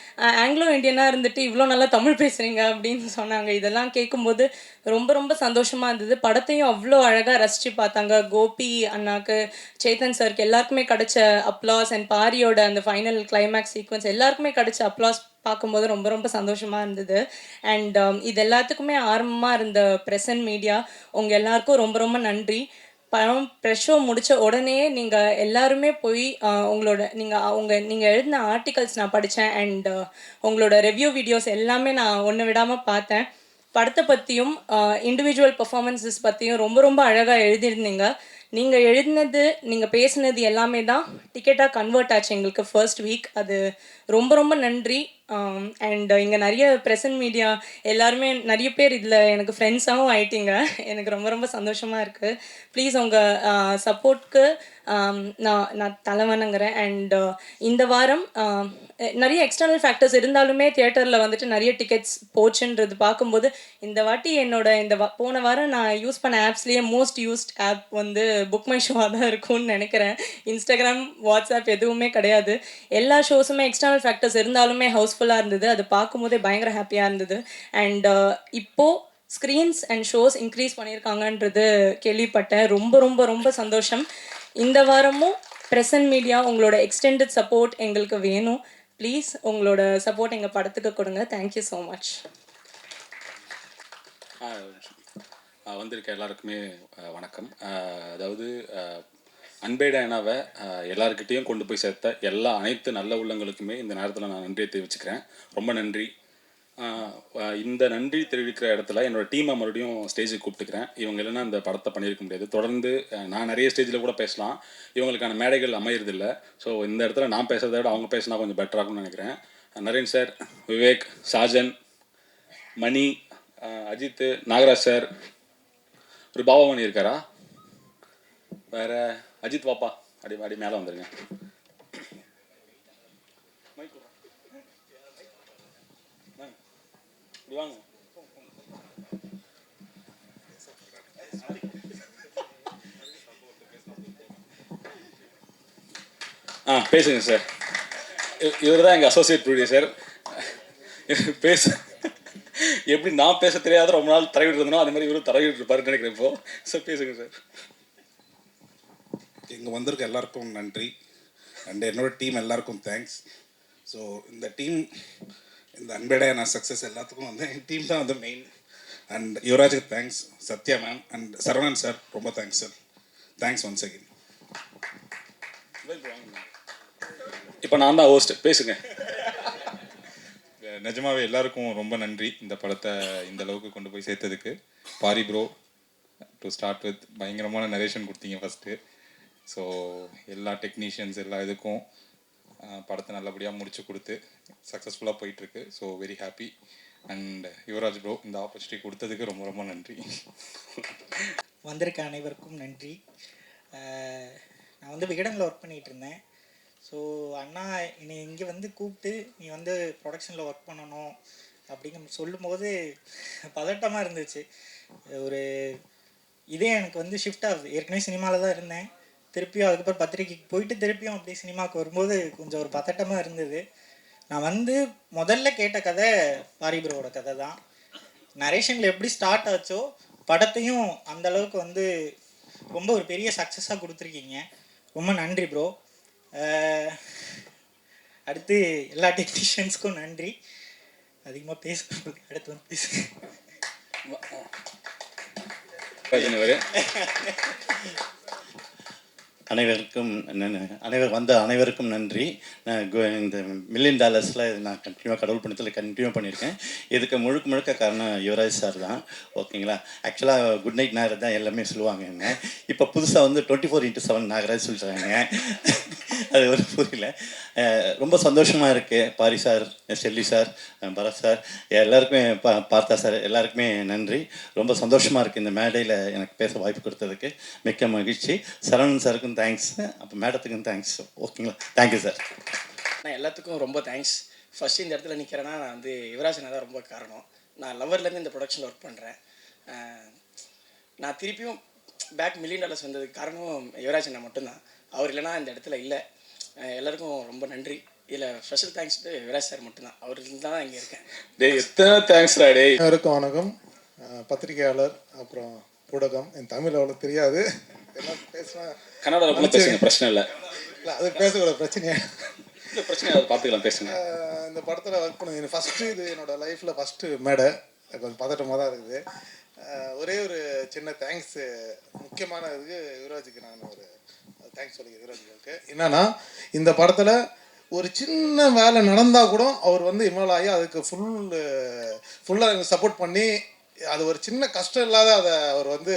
Speaker 13: ஆங்கிலோ இண்டியனாக இருந்துட்டு இவ்வளோ நல்லா தமிழ் பேசுகிறீங்க அப்படின்னு சொன்னாங்க. இதெல்லாம் கேட்கும்போது ரொம்ப ரொம்ப சந்தோஷமாக இருந்தது. படத்தையும் அவ்வளோ அழகாக ரசித்து பார்த்தாங்க. கோபி அண்ணாக்கு, சேத்தன் சாருக்கு எல்லாருக்குமே கிடச்ச அப்ளாஸ், அண்ட் பாரியோட அந்த ஃபைனல் கிளைமேக்ஸ் சீக்வன்ஸ் எல்லாருக்குமே கிடச்ச அப்ளாஸ் பார்க்கும்போது ரொம்ப ரொம்ப சந்தோஷமாக இருந்தது. அண்ட் இது எல்லாத்துக்குமே ஆரம்பமாக இருந்த ப்ரெசன்ட் மீடியா உங்கள் எல்லாருக்கும் ரொம்ப ரொம்ப நன்றி. படம் ப்ரெஷ் ஷோ முடித்த உடனே நீங்கள் எல்லாருமே போய் நீங்கள் எழுதின ஆர்டிகல்ஸ் நான் படித்தேன். அண்ட் உங்களோட ரிவ்யூ வீடியோஸ் எல்லாமே நான் ஒன்று விடாமல் பார்த்தேன். படத்தை பற்றியும் இண்டிவிஜுவல் பெர்ஃபார்மன்ஸஸ் பற்றியும் ரொம்ப ரொம்ப அழகாக எழுதியிருந்தீங்க. நீங்கள் எழுதினது, நீங்கள் பேசுனது எல்லாமே தான் டிக்கெட்டாக கன்வெர்ட் ஆச்சு எங்களுக்கு ஃபர்ஸ்ட் வீக். அது ரொம்ப ரொம்ப நன்றி. அண்ட் இங்கே நிறைய ப்ரெசன்ட் மீடியா எல்லாருமே நிறைய பேர் இதில் எனக்கு ஃப்ரெண்ட்ஸாகவும் ஆயிட்டீங்க. எனக்கு ரொம்ப ரொம்ப சந்தோஷமாக இருக்குது. ப்ளீஸ் உங்கள் சப்போர்ட்க்கு நான் தலை வணங்குறேன். அண்ட் இந்த வாரம் நிறைய எக்ஸ்டர்னல் ஃபேக்டர்ஸ் இருந்தாலுமே தியேட்டரில் வந்துட்டு நிறைய டிக்கெட்ஸ் போச்சுன்றது பார்க்கும்போது இந்த வாட்டி போன வாரம் நான் யூஸ் பண்ண ஆப்ஸ்லேயே மோஸ்ட் யூஸ்ட் ஆப் வந்து புக் மை ஷோவாக தான் இருக்கும்னு நினைக்கிறேன். இன்ஸ்டாகிராம், வாட்ஸ்அப் எதுவுமே கிடையாது. எல்லா ஷோஸுமே எக்ஸ்டர்னல் ஃபேக்டர்ஸ் இருந்தாலுமே ஹவுஸ்ஃபுல்லாக இருந்தது. அது பார்க்கும்போதே பயங்கர ஹாப்பியாக இருந்தது. அண்ட் இப்போது ஸ்க்ரீன்ஸ் அண்ட் ஷோஸ் இன்க்ரீஸ் பண்ணியிருக்காங்கன்றது கேள்விப்பட்டேன். ரொம்ப ரொம்ப ரொம்ப சந்தோஷம். இந்த வாரமும் ப்ரெசன்ட் மீடியா உங்களோட எக்ஸ்டெண்டட் சப்போர்ட் எங்களுக்கு வேணும். ப்ளீஸ் உங்களோட சப்போர்ட் எங்கள் படத்துக்கு கொடுங்க. Thank you so much.
Speaker 7: வந்திருக்க எல்லாருக்குமே வணக்கம். அதாவது அன்பே டயானாவை எல்லாருக்கிட்டேயும் கொண்டு போய் சேர்த்த அனைத்து நல்ல உள்ளங்களுக்குமே இந்த நேரத்தில் நான் நன்றியை தெரிவிச்சுக்கிறேன். ரொம்ப நன்றி. இந்த நன்றி தெரிவிக்கிற இடத்துல என்னோடய டீமை மறுபடியும் ஸ்டேஜுக்கு கூப்பிட்டுக்கிறேன். இவங்க இல்லைன்னா இந்த படத்தை பண்ணியிருக்க முடியாது. தொடர்ந்து நான் நிறைய ஸ்டேஜில் கூட பேசலாம், இவங்களுக்கான மேடைகள் அமையறதில்லை. ஸோ இந்த இடத்துல நான் பேசுகிறத விட அவங்க பேசினா கொஞ்சம் பெட்டராகும்னு நினைக்கிறேன். நரேன் சார், விவேக், சாஜன், மணி, அஜித், நாகராஜ் சார், ஒரு பாபாமணி இருக்காரா, வேறு அஜித் பாப்பா அடி மேலே வந்துருங்க. வாங்க. பேசுங்க சார். இவர் தான் எங்கள் அசோசியேட் ப்ரொடியூசர். எப்படி நான் பேச தெரியாத ரொம்ப நாள் தரவிட்டு இருந்தோம், அதே மாதிரி இவரும் தரவிட்டு இருப்பாருன்னு நினைக்கிறேன் இப்போ. சார் பேசுங்க சார்.
Speaker 14: இங்கே வந்திருக்க எல்லாருக்கும் நன்றி. அண்ட் என்னோட டீம் எல்லாருக்கும் தேங்க்ஸ். ஸோ இந்த டீம், இந்த அன்பே டயானா சக்ஸஸ் எல்லாத்துக்கும் வந்து என் டீம் தான் வந்து மெயின். அண்ட் யுவராஜுக்கு thanks, Sathya ma'am and Saravanan sir ரொம்ப thanks sir. Thanks once again.
Speaker 7: இப்போ நான் தான் ஹோஸ்ட், பேசுங்க.
Speaker 15: நிஜமாவே எல்லாருக்கும் ரொம்ப நன்றி இந்த படத்தை இந்த அளவுக்கு கொண்டு போய் சேர்த்ததுக்கு. Pari bro to start with பயங்கரமான நரேஷன் கொடுத்தீங்க ஃபஸ்ட்டு. ஸோ எல்லா டெக்னீஷியன்ஸ் எல்லா இதுக்கும் படத்தை நல்லபடியாக முடிச்சு கொடுத்து சக்ஸஸ்ஃபுல்லாக போயிட்டுருக்கு. So very happy. And Yuvaraj bro இந்த ஆப்பர்ச்சுனிட்டி கொடுத்ததுக்கு ரொம்ப ரொம்ப நன்றி.
Speaker 16: வந்திருக்க அனைவருக்கும் நன்றி. நான் வந்து விகடனில் ஒர்க் பண்ணிகிட்டு இருந்தேன். ஸோ அண்ணா என்னை இங்கே வந்து கூப்பிட்டு நீ வந்து ப்ரொடக்ஷனில் ஒர்க் பண்ணணும் அப்படிங்க சொல்லும்போது பதட்டமாக இருந்துச்சு. இதே எனக்கு வந்து ஷிஃப்ட் ஆகுது. ஏற்கனவே சினிமாவில் தான் இருந்தேன், திருப்பியும் அதுக்கப்புறம் பத்திரிக்கைக்கு போயிட்டு திருப்பியும் அப்படியே சினிமாவுக்கு வரும்போது கொஞ்சம் ஒரு பதட்டமாக இருந்தது. நான் வந்து முதல்ல கேட்ட கதை பாரிபுரோட கதை தான். நரேஷனில் எப்படி ஸ்டார்ட் ஆச்சோ படத்தையும் அந்தளவுக்கு வந்து ரொம்ப ஒரு பெரிய சக்ஸஸாக கொடுத்துருக்கீங்க. ரொம்ப நன்றி ப்ரோ. அடுத்து எல்லா டெக்னீஷியன்ஸ்க்கும் நன்றி. அதிகமாக பேசுகிறதுக்கு அடுத்து வந்து பேசுங்க.
Speaker 17: அனைவருக்கும் நன்றி. இந்த $1,000,000 நான் கண்டினியூவாக கடவுள் பணத்தில் கண்டினியூ பண்ணியிருக்கேன். இதுக்கு முழுக்க காரணம் யுவராஜ் சார் தான். ஓகேங்களா? ஆக்சுவலாக குட் நைட் நாகராஜ் தான் எல்லாமே சொல்லுவாங்க. என்ன இப்போ புதுசாக வந்து 24x7 நாகராஜ் சொல்கிறாங்க. அது ஒரு புரியல. ரொம்ப சந்தோஷமாக இருக்குது. Pari sir, Shelly sir, Bharath sir, எல்லாருக்குமே பார்த்தா சார் எல்லாருக்குமே நன்றி. ரொம்ப சந்தோஷமாக இருக்குது இந்த மேடையில் எனக்கு பேச வாய்ப்பு கொடுத்ததுக்கு மிக்க மகிழ்ச்சி. சரவணன் சாருக்கும் தேங்க்ஸ், அப்போ மேடத்துக்கும் தேங்க்ஸ். ஓகேங்களா? Thank you sir.
Speaker 18: நான் எல்லாத்துக்கும் ரொம்ப தேங்க்ஸ். ஃபஸ்ட்டு இந்த இடத்துல நிற்கிறேன்னா நான் வந்து யுவராஜனா தான் ரொம்ப காரணம். நான் லவர்லேருந்து இந்த ப்ரொடக்ஷனில் ஒர்க் பண்ணுறேன். நான் திருப்பியும் பேக் $1,000,000 வந்ததுக்கு காரணம் யுவராஜனா மட்டும்தான். அவர் இல்லைனா இந்த இடத்துல இல்லை. எல்லாருக்கும் ரொம்ப நன்றி. இதில் special thanks to Yuvaraj sir மட்டும்தான். அவருக்கு தான் இங்கே இருக்கேன்.
Speaker 7: எத்தனை தேங்க்ஸ் டே.
Speaker 19: எல்லாருக்கும் வணக்கம். பத்திரிகையாளர், அப்புறம் ஊடகம். என் தமிழ் அவ்வளோ தெரியாது, எல்லாம் பேசுவேன்.
Speaker 7: கன்னடாவில் பேசுங்க, பிரச்சனை இல்லை.
Speaker 19: அது பேசக்கூட பிரச்சனையா.
Speaker 6: இந்த பிரச்சனை அதை பார்த்துக்கலாம், பேசுங்க.
Speaker 19: இந்த படத்தில் ஒர்க் பண்ணது ஃபஸ்ட்டு, இது என்னோடய லைஃப்பில் ஃபஸ்ட்டு மேடை, கொஞ்சம் பதட்டமாக தான் இருக்குது. ஒரே ஒரு சின்ன தேங்க்ஸு, முக்கியமான இதுக்கு யுவராஜுக்கு நான் ஒரு தேங்க்ஸ் சொல்லிக்கிறேன். யுவராஜுக்கு என்னன்னா, இந்த படத்தில் ஒரு சின்ன வேலை நடந்தால் கூட அவர் வந்து இன்வால்வ் ஆகி அதுக்கு ஃபுல்லாக சப்போர்ட் பண்ணி, அது ஒரு சின்ன கஷ்டம் இல்லாத அதை அவர் வந்து,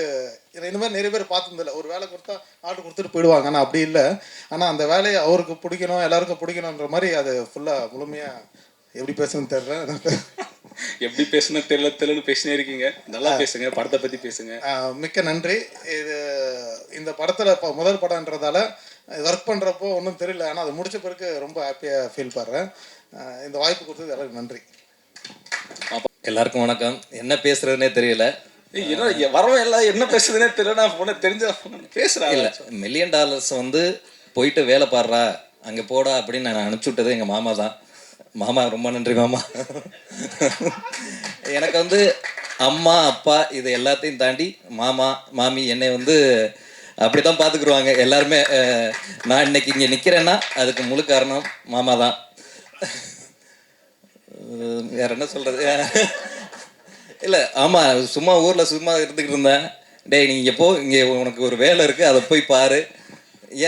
Speaker 19: இந்த மாதிரி நிறைய பேர் பார்த்ததில்ல. ஒரு வேலை கொடுத்தா ஆர்டர் கொடுத்துட்டு போயிடுவாங்க, ஆனால் அப்படி இல்லை. ஆனால் அந்த வேலையை அவருக்கு பிடிக்கணும், எல்லாருக்கும் பிடிக்கணுன்ற மாதிரி அது ஃபுல்லாக முழுமையாக, எப்படி பேசணும்னு தெரியல,
Speaker 6: எப்படி பேசுனா தெரியலன்னு பேசினே இருக்கீங்க. நல்லா பேசுங்க, படத்தை பற்றி பேசுங்க.
Speaker 19: மிக்க நன்றி. இந்த படத்தில் இப்போ முதல் படம்ன்றதால ஒர்க் பண்ணுறப்போ ஒன்றும் தெரியல, ஆனால் அது முடிச்ச பிறகு ரொம்ப ஹாப்பியாக ஃபீல் பண்ணுறேன். இந்த வாய்ப்பு கொடுத்தது எல்லாருக்கும் நன்றி.
Speaker 20: எல்லாருக்கும் வணக்கம். என்ன பேசுறதுனே தெரியல.
Speaker 6: வரவன் எல்லாம் என்ன பேசுறதுனே தெரியல. நான் தெரிஞ்ச பேசுகிறேன்.
Speaker 20: இல்லை, $1 million வந்து போயிட்டு வேலை பாடுறா அங்கே போடா அப்படின்னு நான் அனுப்பிச்சி விட்டது எங்கள் மாமா தான். மாமா ரொம்ப நன்றி மாமா. எனக்கு வந்து அம்மா அப்பா இது எல்லாத்தையும் தாண்டி மாமா மாமி என்னை வந்து அப்படி தான் பார்த்துக்குருவாங்க எல்லாருமே. நான் இன்னைக்கு இங்கே நிற்கிறேன்னா அதுக்கு முழு காரணம் மாமா தான். வேற என்ன சொல்கிறது? இல்லை, ஆமாம், சும்மா ஊரில் சும்மா இருந்துக்கிட்டு இருந்தேன். டேய் நீ இங்கே போ, இங்கே உனக்கு ஒரு வேலை இருக்குது, அதை போய் பாரு,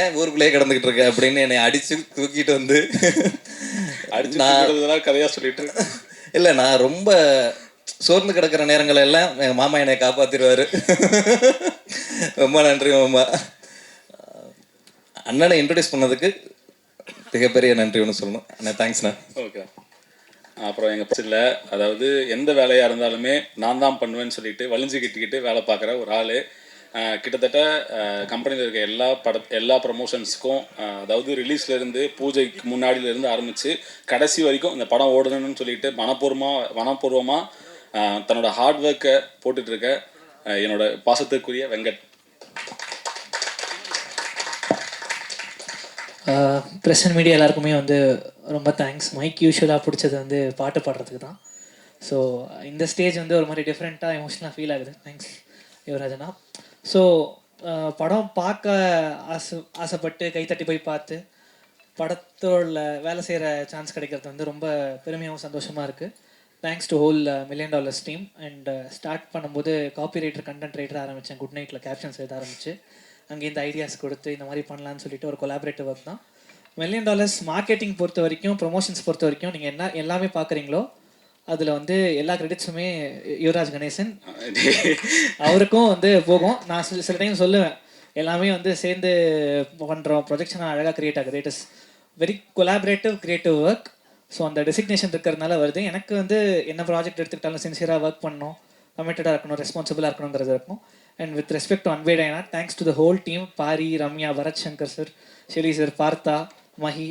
Speaker 20: ஏன் ஊருக்குள்ளேயே கிடந்துக்கிட்டு இருக்க அப்படின்னு என்னை அடித்து தூக்கிட்டு வந்து
Speaker 6: நான் கதையாக சொல்லிட்டு.
Speaker 20: இல்லை, நான் ரொம்ப சோர்ந்து கிடக்கிற நேரங்கள் எல்லாம் எங்கள் மாமா என்னை காப்பாற்றிடுவார். ரொம்ப நன்றி மாமா. அண்ணனை இன்ட்ரடியூஸ் பண்ணதுக்கு மிகப்பெரிய நன்றி ஒன்று சொல்லணும். அண்ணா தேங்க்ஸ்ண்ணா.
Speaker 6: ஓகே. அப்புறம் எங்கள் பட்சத்தில், அதாவது எந்த வேலையாக இருந்தாலுமே நான் தான் பண்ணுவேன்னு சொல்லிட்டு வலிஞ்சு கிட்டிக்கிட்டு வேலை பார்க்குற ஒரு ஆள். கிட்டத்தட்ட கம்பெனியில் இருக்க எல்லா ப்ரமோஷன்ஸுக்கும், அதாவது ரிலீஸ்லேருந்து பூஜைக்கு முன்னாடியிலேருந்து ஆரம்பித்து கடைசி வரைக்கும் இந்த படம் ஓடணும்னு சொல்லிட்டு மனப்பூர்வமாக தன்னோட ஹார்ட் ஒர்க்கை போட்டுட்ருக்க என்னோட பாசத்துக்குரிய வெங்கட்.
Speaker 21: ப்ரெஸ் மீடியா எல்லாருக்குமே வந்து ரொம்ப தேங்க்ஸ். மைக் யூஸ்வலாக பிடிச்சது வந்து பாட்டு பாடுறதுக்கு தான். ஸோ இந்த ஸ்டேஜ் வந்து ஒரு மாதிரி டிஃப்ரெண்ட்டாக எமோஷனலாக ஃபீல் ஆகுது. தேங்க்ஸ் யுவராஜனா. ஸோ படம் பார்க்க ஆசைப்பட்டு கைத்தட்டி போய் பார்த்து படத்தோட வேலை செய்கிற சான்ஸ் கிடைக்கிறது வந்து ரொம்ப பெருமையாகவும் சந்தோஷமாக இருக்குது. Thanks to whole $1 million team. And start பண்ணும்போது காப்பி ரைட்டர் கண்டென்ட் ரைட்டர் ஆரம்பித்தேன். குட் நைட்டில் கேப்ஷன்ஸ் எழுத ஆரம்பிச்சு அங்கே இந்த ஐடியாஸ் கொடுத்து இந்த மாதிரி பண்ணலான்னு சொல்லிட்டு ஒரு கொலாபரேட்டிவ் ஒர்க் தான். $1 million மார்க்கெட்டிங் பொறுத்த வரைக்கும், ப்ரொமோஷன்ஸ் பொறுத்த வரைக்கும் நீங்கள் எல்லாமே பார்க்குறீங்களோ அதில் வந்து எல்லா கிரெடிட்ஸுமே யுவராஜ் கணேசன் அவருக்கும் வந்து போகும். நான் சில டைம் சொல்லுவேன், எல்லாமே வந்து சேர்ந்து பண்ணுறோம், ப்ரொஜெக்ஷனாக அழகாக க்ரியேட் ஆகுது. It is very collaborative creative work. So அந்த டெசிக்னேஷன் இருக்கிறதுனால வருது. எனக்கு வந்து என்ன ப்ராஜெக்ட் எடுத்துக்கிட்டாலும் சின்சியராக ஒர்க் பண்ணணும், கமிட்டடாக இருக்கணும், ரெஸ்பான்சிபிளாக இருக்கணுங்கிறது இருக்கும். அண்ட் வித் ரெஸ்பெக்ட் டு அன்பேடைனா, thanks to the whole team. Pari, Ramya, Bharath Shankar sir, Shelly sir, Partha, Mahi,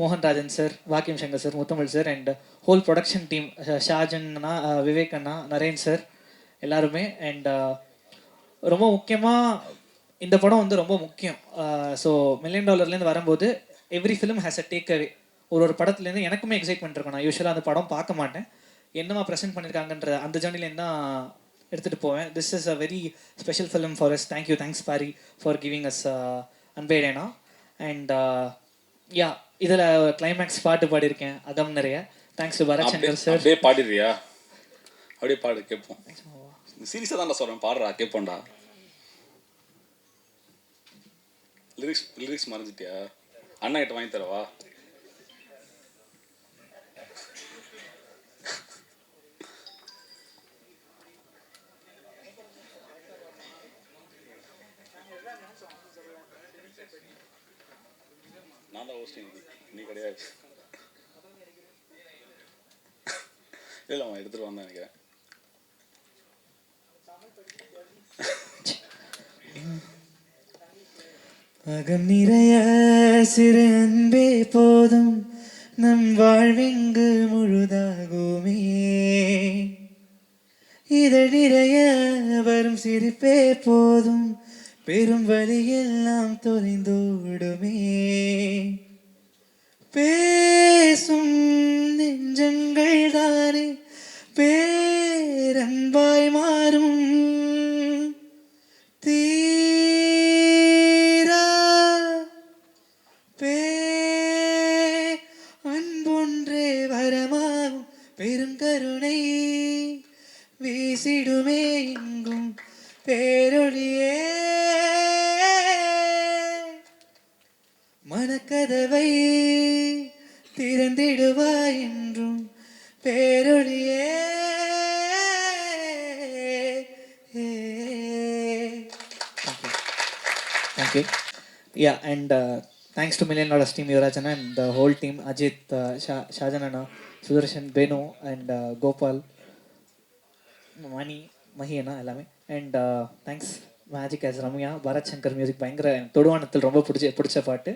Speaker 21: Mohanrajan sir, வாக்கியம் Shankar sir, Muthamizh sir, and whole production team, Shajan அண்ணா, விவேக் அண்ணா, நரேன் சார், எல்லாருமே. அண்ட் ரொம்ப முக்கியமாக இந்த படம் வந்து ரொம்ப முக்கியம். ஸோ $1 million வரும்போது every film has a take away. ஒரு படத்துலேருந்து எனக்குமே எக்ஸைட்மெண்ட் இருக்கும். நான் யூஸ்வலாக அந்த படம் பார்க்க மாட்டேன், என்னமா ப்ரெசென்ட் பண்ணியிருக்காங்கன்ற அந்த ஜேர்னிலேருந்து தான் எடுத்துகிட்டு போவேன். This is a very special film for us. Thank you, thanks Pari for giving us அன்பேடேனா. அண்ட் யா, இதில் கிளைமேக்ஸ் பாட்டு பாடியிருக்கேன், அகம் நிறைய. Thanks to Bharath Shankar sir.
Speaker 6: அப்படியே பாடிடுறியா? அப்படியே பாடு கேட்போம். சீரியஸாக தான் சொல்கிறேன், பாடுறா கேட்போண்டா. லிரிக்ஸ் மறைஞ்சிட்டியா? அண்ணா கிட்ட வாங்கி தரவா? நான் தான் ஹோஸ்டிங், நீ கிடையாது. இல்லை, அவன் எடுத்துகிட்டு வந்தான் நினைக்கிறேன்.
Speaker 21: அகம் நிறைய சிறு அன்பே போதும், நம் வாழ்வெங்கு முழுதாகுமே. இதழ் நிறைய வரும் சிரிப்பே போதும், பெரும் வழியெல்லாம் தொலைந்தோடுமே. பேசும் நெஞ்சங்கள் தானே பேரன்பாய் மாறும். தீரா பேராசை கதவை திறந்திடுவாய் என்றும் பேரொழியே. Thank you. Yeah, and thanks to $1 Million team, Yuvrajana and the whole team, Ajit, Shajanana, Sudarshan, Benu, and Gopal, Mani, Mahiyana, எல்லாமே. And thanks Magic as Ramya, Bharat Shankar music பயங்கர தொடுவானத்தில் ரொம்ப பிடிச்ச பாட்டு.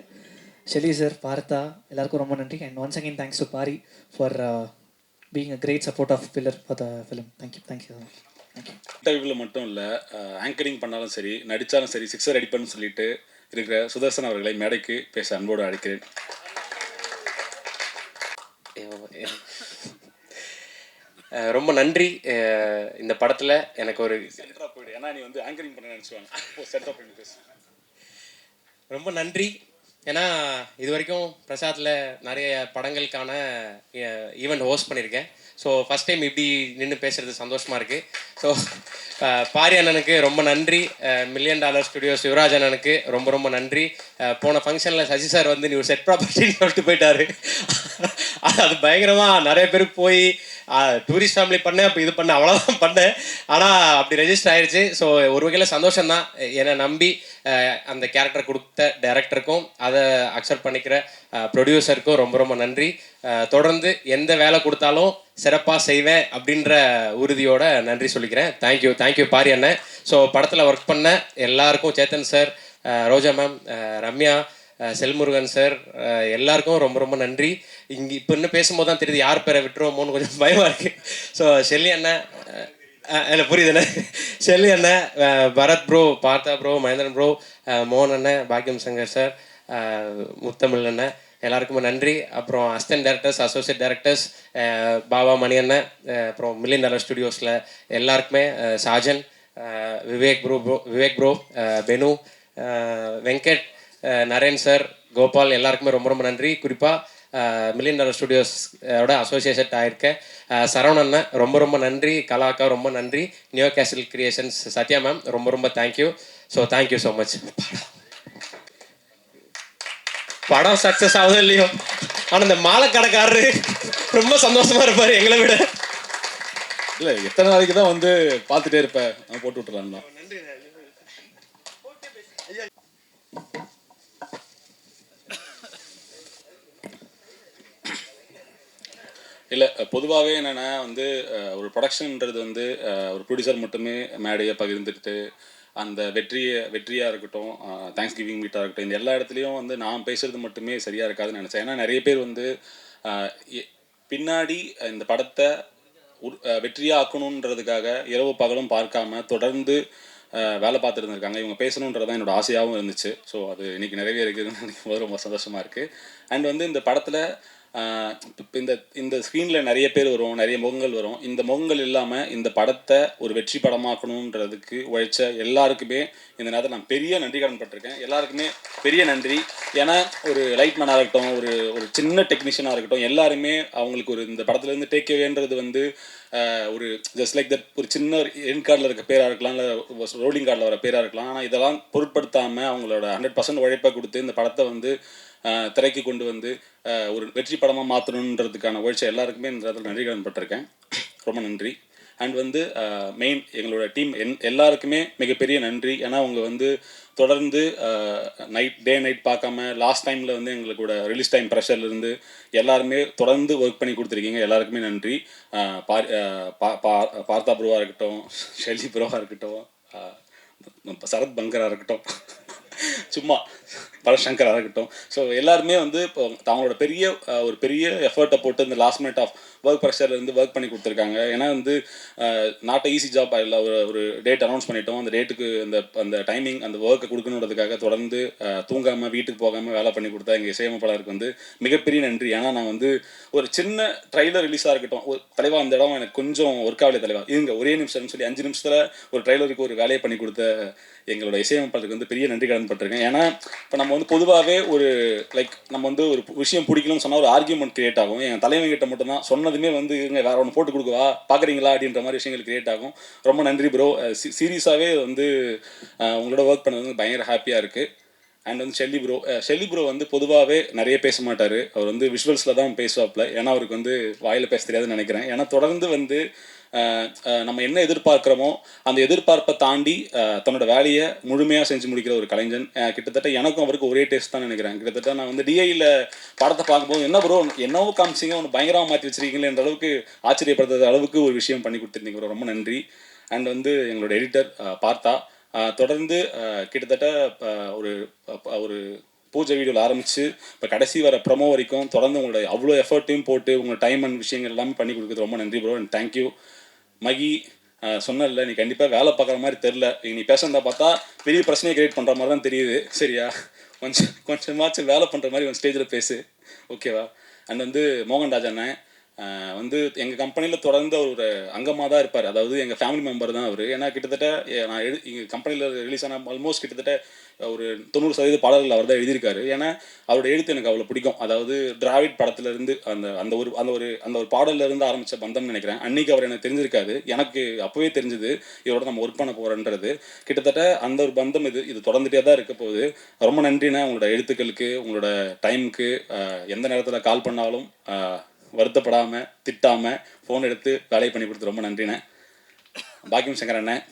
Speaker 21: ஷெலி சார், பார்த்தா எல்லாருக்கும் ரொம்ப நன்றி. And once again thanks to Pari for being a great support of pillar for the film. Thank you so much.
Speaker 7: இன்டர்வியூவில் மட்டும் இல்லை, ஆங்கரிங் பண்ணாலும் சரி, நடித்தாலும் சரி, சிக்ஸர் அடிப்பேன்னு சொல்லிட்டு இருக்கிற சுதர்சன் அவர்களை மேடைக்கு பேச அன்போடு அழைக்கிறேன்.
Speaker 1: ரொம்ப நன்றி. இந்த படத்தில் எனக்கு ஒரு
Speaker 7: சென்டராக போய்டு, ஏன்னா நீ வந்து ஆங்கரிங் பண்ண நினச்சிவாங்க. சென்டராக போய்ட்டு பேசு.
Speaker 1: ரொம்ப நன்றி. ஏன்னா இது வரைக்கும் பிரசாத்தில் நிறைய படங்களுக்கான ஈவெண்ட் ஹோஸ்ட் பண்ணியிருக்கேன். ஸோ ஃபஸ்ட் டைம் இப்படி நின்று பேசுகிறது சந்தோஷமாக இருக்குது. ஸோ பாரி அண்ணனுக்கு ரொம்ப நன்றி. $1 Million ஸ்டுடியோஸ் யுவராஜ் அண்ணனுக்கு ரொம்ப ரொம்ப நன்றி. போன ஃபங்க்ஷனில் சசி சார் வந்து நீ ஒரு செட் ப்ராப்பர்ட்டின்னு சொல்லிட்டு போயிட்டாரு. அது பயங்கரமாக நிறைய பேருக்கு போய் டூரிஸ்ட் ஃபேமிலி பண்ணேன், அப்போ இது பண்ணேன், அவ்வளோதான் பண்ணேன். ஆனால் அப்படி ரெஜிஸ்டர் ஆயிடுச்சு. ஸோ ஒரு வகையில் சந்தோஷம்தான். என்னை நம்பி அந்த கேரக்டர் கொடுத்த டைரக்டருக்கும் அதை அக்செப்ட் பண்ணிக்கிற ப்ரொடியூசருக்கும் ரொம்ப ரொம்ப நன்றி. தொடர்ந்து எந்த வேலை கொடுத்தாலும் சிறப்பாக செய்வேன் அப்படின்ற உறுதியோட நன்றி சொல்லிக்கிறேன். தேங்க்யூ பாரி அண்ணன். ஸோ படத்தில் ஒர்க் பண்ண எல்லாருக்கும், சேத்தன் சார், ரோஜா மேம், ரம்யா, செல்முருகன் சார், எல்லாருக்கும் ரொம்ப ரொம்ப நன்றி. இங்கே இப்போ இன்னும் பேசும்போது தான் தெரியுது யார் பேரை விட்டுருவோமோன்னு கொஞ்சம் பயமாக இருக்குது. ஸோ ஷெல்லி அண்ணன், இல்லை புரியுதுண்ணே, ஷெல்லி அண்ணன், பரத் ப்ரோ, பார்த்தா ப்ரோ, மகேந்திரன் ப்ரோ, மோகன் அண்ணன், பாக்யம் சங்கர் சார், முத்தமிழ் அண்ணன், எல்லாருக்குமே நன்றி. அப்புறம் assistant directors, associate directors, Baba Mani அண்ணன், அப்புறம் $1 Million ஸ்டுடியோஸில் எல்லாருக்குமே, சாஜன், விவேக் ப்ரோ, பெனு, வெங்கட், நரேன் சார், கோபால், எல்லாருக்குமே ரொம்ப ரொம்ப நன்றி. குறிப்பாக $1 Million ஸ்டுடியோஸோட அசோசியேட் ஆகிருக்கேன் சரவணன், ரொம்ப ரொம்ப நன்றி. கலாக்கா ரொம்ப நன்றி. Neo castle Creations Sathya ma'am, ரொம்ப ரொம்ப thank you. So thank you so much. படம் சக்ஸஸ் ஆகுதோ இல்லையோ, ஆனால் இந்த மாலை கடைக்காரரு ரொம்ப சந்தோஷமா இருப்பார் எங்களை விட.
Speaker 7: இல்லை, எத்தனை நாளைக்கு தான் வந்து பார்த்துட்டே இருப்பேன், நான் போட்டு விட்டுறேன். இல்லை, பொதுவாகவே என்னென்னா வந்து ஒரு ப்ரொடக்ஷன்ன்றது வந்து ஒரு ப்ரொடியூசர் மட்டுமே மேடையை பகிர்ந்துட்டு அந்த வெற்றியாக இருக்கட்டும், தேங்க்ஸ் கிவிங் மீட்டாக இருக்கட்டும், இந்த எல்லா இடத்துலையும் வந்து நான் பேசுகிறது மட்டுமே சரியாக இருக்காதுன்னு நினச்சேன். ஏன்னா நிறைய பேர் வந்து பின்னாடி இந்த படத்தை வெற்றியாக ஆக்கணுன்றதுக்காக இரவு பகலும் பார்க்காம தொடர்ந்து வேலை பார்த்துட்டு இருந்திருக்காங்க. இவங்க பேசணுன்றது தான் என்னோடய ஆசையாகவும் இருந்துச்சு. ஸோ அது இன்றைக்கி நிறையவே இருக்குதுன்னு நினைக்கும் போது ரொம்ப சந்தோஷமாக இருக்குது. அண்ட் வந்து இந்த படத்தில் இப்போ இந்த ஸ்க்ரீனில் நிறைய பேர் வரும், நிறைய முகங்கள் வரும். இந்த முகங்கள் இல்லாமல் இந்த படத்தை ஒரு வெற்றி படமாக்கணுன்றதுக்கு உழைச்ச எல்லாருக்குமே இந்த நேரத்தில் நான் பெரிய நன்றி கடன் பட்டிருக்கேன். எல்லாருக்குமே பெரிய நன்றி. ஏன்னா ஒரு லைட்மேனாக இருக்கட்டும், ஒரு சின்ன டெக்னீஷியனாக இருக்கட்டும், எல்லாருமே அவங்களுக்கு ஒரு இந்த படத்துலேருந்து டேக்அவேன்றது வந்து ஒரு ஜஸ்ட் லைக் தட் ஒரு சின்ன என் கார்டில் இருக்க பேராக இருக்கலாம், இல்லை ரோலிங் கார்டில் வர பேராக இருக்கலாம். ஆனால் இதெல்லாம் பொருட்படுத்தாமல் அவங்களோட 100% உழைப்பை கொடுத்து இந்த படத்தை வந்து திரைக்கு கொண்டு வந்து ஒரு வெற்றி படமாக மாற்றணுன்றதுக்கான உழைச்ச எல்லாருக்குமே இந்த இடத்துல நன்றி கடன் பட்டிருக்கேன். ரொம்ப நன்றி. அண்ட் வந்து மெயின் எங்களோட டீம் எல்லாருக்குமே மிகப்பெரிய நன்றி. ஏன்னா அவங்க வந்து தொடர்ந்து டே நைட் பார்க்காம லாஸ்ட் டைமில் வந்து எங்களுக்கூட ரிலீஸ் டைம் ப்ரெஷர்லேருந்து எல்லாருமே தொடர்ந்து ஒர்க் பண்ணி கொடுத்துருக்கீங்க. எல்லாருக்குமே நன்றி. பார்த்தா ப்ரோவாக இருக்கட்டும், ஷெல்லி ப்ரோவாக இருக்கட்டும், சரத் பங்கராக இருக்கட்டும், சும்மா பரசங்கராக இருக்கட்டும். ஸோ எல்லாருமே வந்து இப்போ அவங்களோட ஒரு பெரிய எஃபர்ட்டை போட்டு இந்த லாஸ்ட் மினிட் ஆஃப் ஒர்க் ப்ரெஷர்லேருந்து ஒர்க் பண்ணி கொடுத்துருக்காங்க. ஏன்னா வந்து நாட் ஈஸி ஜாப். இல்லை, ஒரு டேட் அனௌன்ஸ் பண்ணிட்டோம், அந்த டேட்டுக்கு அந்த டைமிங் அந்த ஒர்க்கை கொடுக்கணுன்றதுக்காக தொடர்ந்து தூங்காமல் வீட்டுக்கு போகாமல் வேலை பண்ணி கொடுத்தா எங்கள் இசையமைப்பாளருக்கு வந்து மிகப்பெரிய நன்றி. ஏன்னா நான் வந்து ஒரு சின்ன ட்ரைலர் ரிலீஸாக இருக்கட்டும், ஒரு தலைவா அந்த இடம் எனக்கு கொஞ்சம் ஒர்க் ஆகலையே தலைவா, இவங்க ஒரே நிமிஷம்னு சொல்லி 5 நிமிஷத்தில் ஒரு ட்ரைலருக்கு ஒரு வேலையை பண்ணி கொடுத்த எங்களோட இசையமைப்பாளருக்கு வந்து பெரிய நன்றி கடன் பட்டிருக்கேன். ஏன்னா இப்போ நம்ம வந்து பொதுவாகவே ஒரு நம்ம வந்து ஒரு விஷயம் பிடிக்கணும்னு சொன்னால் ஒரு ஆர்கியூமெண்ட் கிரியேட் ஆகும். என் தலைவங்கிட்ட மட்டும்தான் சொன்னதுமே வந்து இவங்க வேற ஒன்று போட்டு கொடுக்குவா பார்க்குறீங்களா அப்படின்ற மாதிரி விஷயங்கள் கிரியேட் ஆகும். ரொம்ப நன்றி ப்ரோ. சீரியஸாகவே வந்து உங்களோட ஒர்க் பண்ணது வந்து பயங்கர ஹாப்பியாக இருக்குது. அண்ட் வந்து ஷெல்லி ப்ரோ வந்து பொதுவாகவே நிறைய பேச மாட்டார். அவர் வந்து விஷுவல்ஸில் தான் பேசுவாப்பில். ஏன்னா அவருக்கு வந்து வாயில் பேச தெரியாதுன்னு நினைக்கிறேன். ஏன்னா தொடர்ந்து வந்து நம்ம என்ன எதிர்பார்க்குறோமோ அந்த எதிர்பார்ப்பை தாண்டி தன்னோட வேலையை முழுமையாக செஞ்சு முடிக்கிற ஒரு கலைஞன். கிட்டத்தட்ட எனக்கும் அவருக்கு ஒரே டேஸ்ட் தான் நினைக்கிறேன். கிட்டத்தட்ட நான் வந்து டிஐயில் படத்தை பார்க்கும்போது என்ன ப்ரோ என்னவோ காமிச்சிங்க ஒன்று பயங்கரமாக மாற்றி வச்சிருக்கீங்களேன்ற அளவுக்கு ஆச்சரியப்படுத்துற அளவுக்கு ஒரு விஷயம் பண்ணி கொடுத்துருந்தீங்க ப்ரோ, ரொம்ப நன்றி. அண்ட் வந்து எங்களோட எடிட்டர் பார்த்தா தொடர்ந்து கிட்டத்தட்ட ஒரு ஒரு பூஜை வீடியோவில் ஆரம்பித்து இப்போ கடைசி வர ப்ரொமோ வரைக்கும் தொடர்ந்து உங்களோட அவ்வளோ எஃபர்ட்டையும் போட்டு உங்களோட டைம் அண்ட் விஷயங்கள் எல்லாமே பண்ணி கொடுக்குறது ரொம்ப நன்றி ப்ரோ. And thank you. மகி சொன்னல நீ கண்டிப்பாக வேலை பார்க்குற மாதிரி தெரில, நீ பேசுறதா பார்த்தா பெரிய பிரச்சனையை கிரியேட் பண்ணுற மாதிரி தான் தெரியுது. சரியா, கொஞ்சமாச்சும் வேலை பண்ணுற மாதிரி ஒரு ஸ்டேஜில் பேசு, ஓகேவா? அண்ட் வந்து மோகன்ராஜ் அண்ணன் வந்து எங்கள் கம்பெனியில் தொடர்ந்து ஒரு அங்கமாக தான் இருப்பார். அதாவது எங்கள் ஃபேமிலி மெம்பர் தான் அவர். ஏன்னா கிட்டத்தட்ட நான் எங்கள் கம்பெனியில் ரிலீஸ் ஆன ஆல்மோஸ்ட் கிட்டத்தட்ட ஒரு 90% பாடல்கள் அவர் தான் எழுதியிருக்காரு. ஏன்னா அவரோட எழுத்து எனக்கு அவ்வளோ பிடிக்கும். அதாவது டிராவிட் படத்துலேருந்து அந்த ஒரு பாடல்லேருந்து ஆரம்பித்த பந்தம்னு நினைக்கிறேன். அன்றைக்கி அவர் எனக்கு தெரிஞ்சிருக்காது, எனக்கு அப்போவே தெரிஞ்சுது இதோட நம்ம ஒர்க் பண்ண போகிறோன்றது. கிட்டத்தட்ட அந்த ஒரு பந்தம் இது தொடர்ந்துகிட்டே தான் இருக்க போகுது. ரொம்ப நன்றிண்ணே உங்களோட எழுத்துக்களுக்கு, உங்களோட டைமுக்கு. எந்த நேரத்தில் கால் பண்ணாலும் வருத்தப்படாமல் திட்டாமல் ஃபோன் எடுத்து வேலையை பண்ணி கொடுத்து ரொம்ப நன்றிண்ணே. பாக்கியம் சங்கர் அண்ணன்,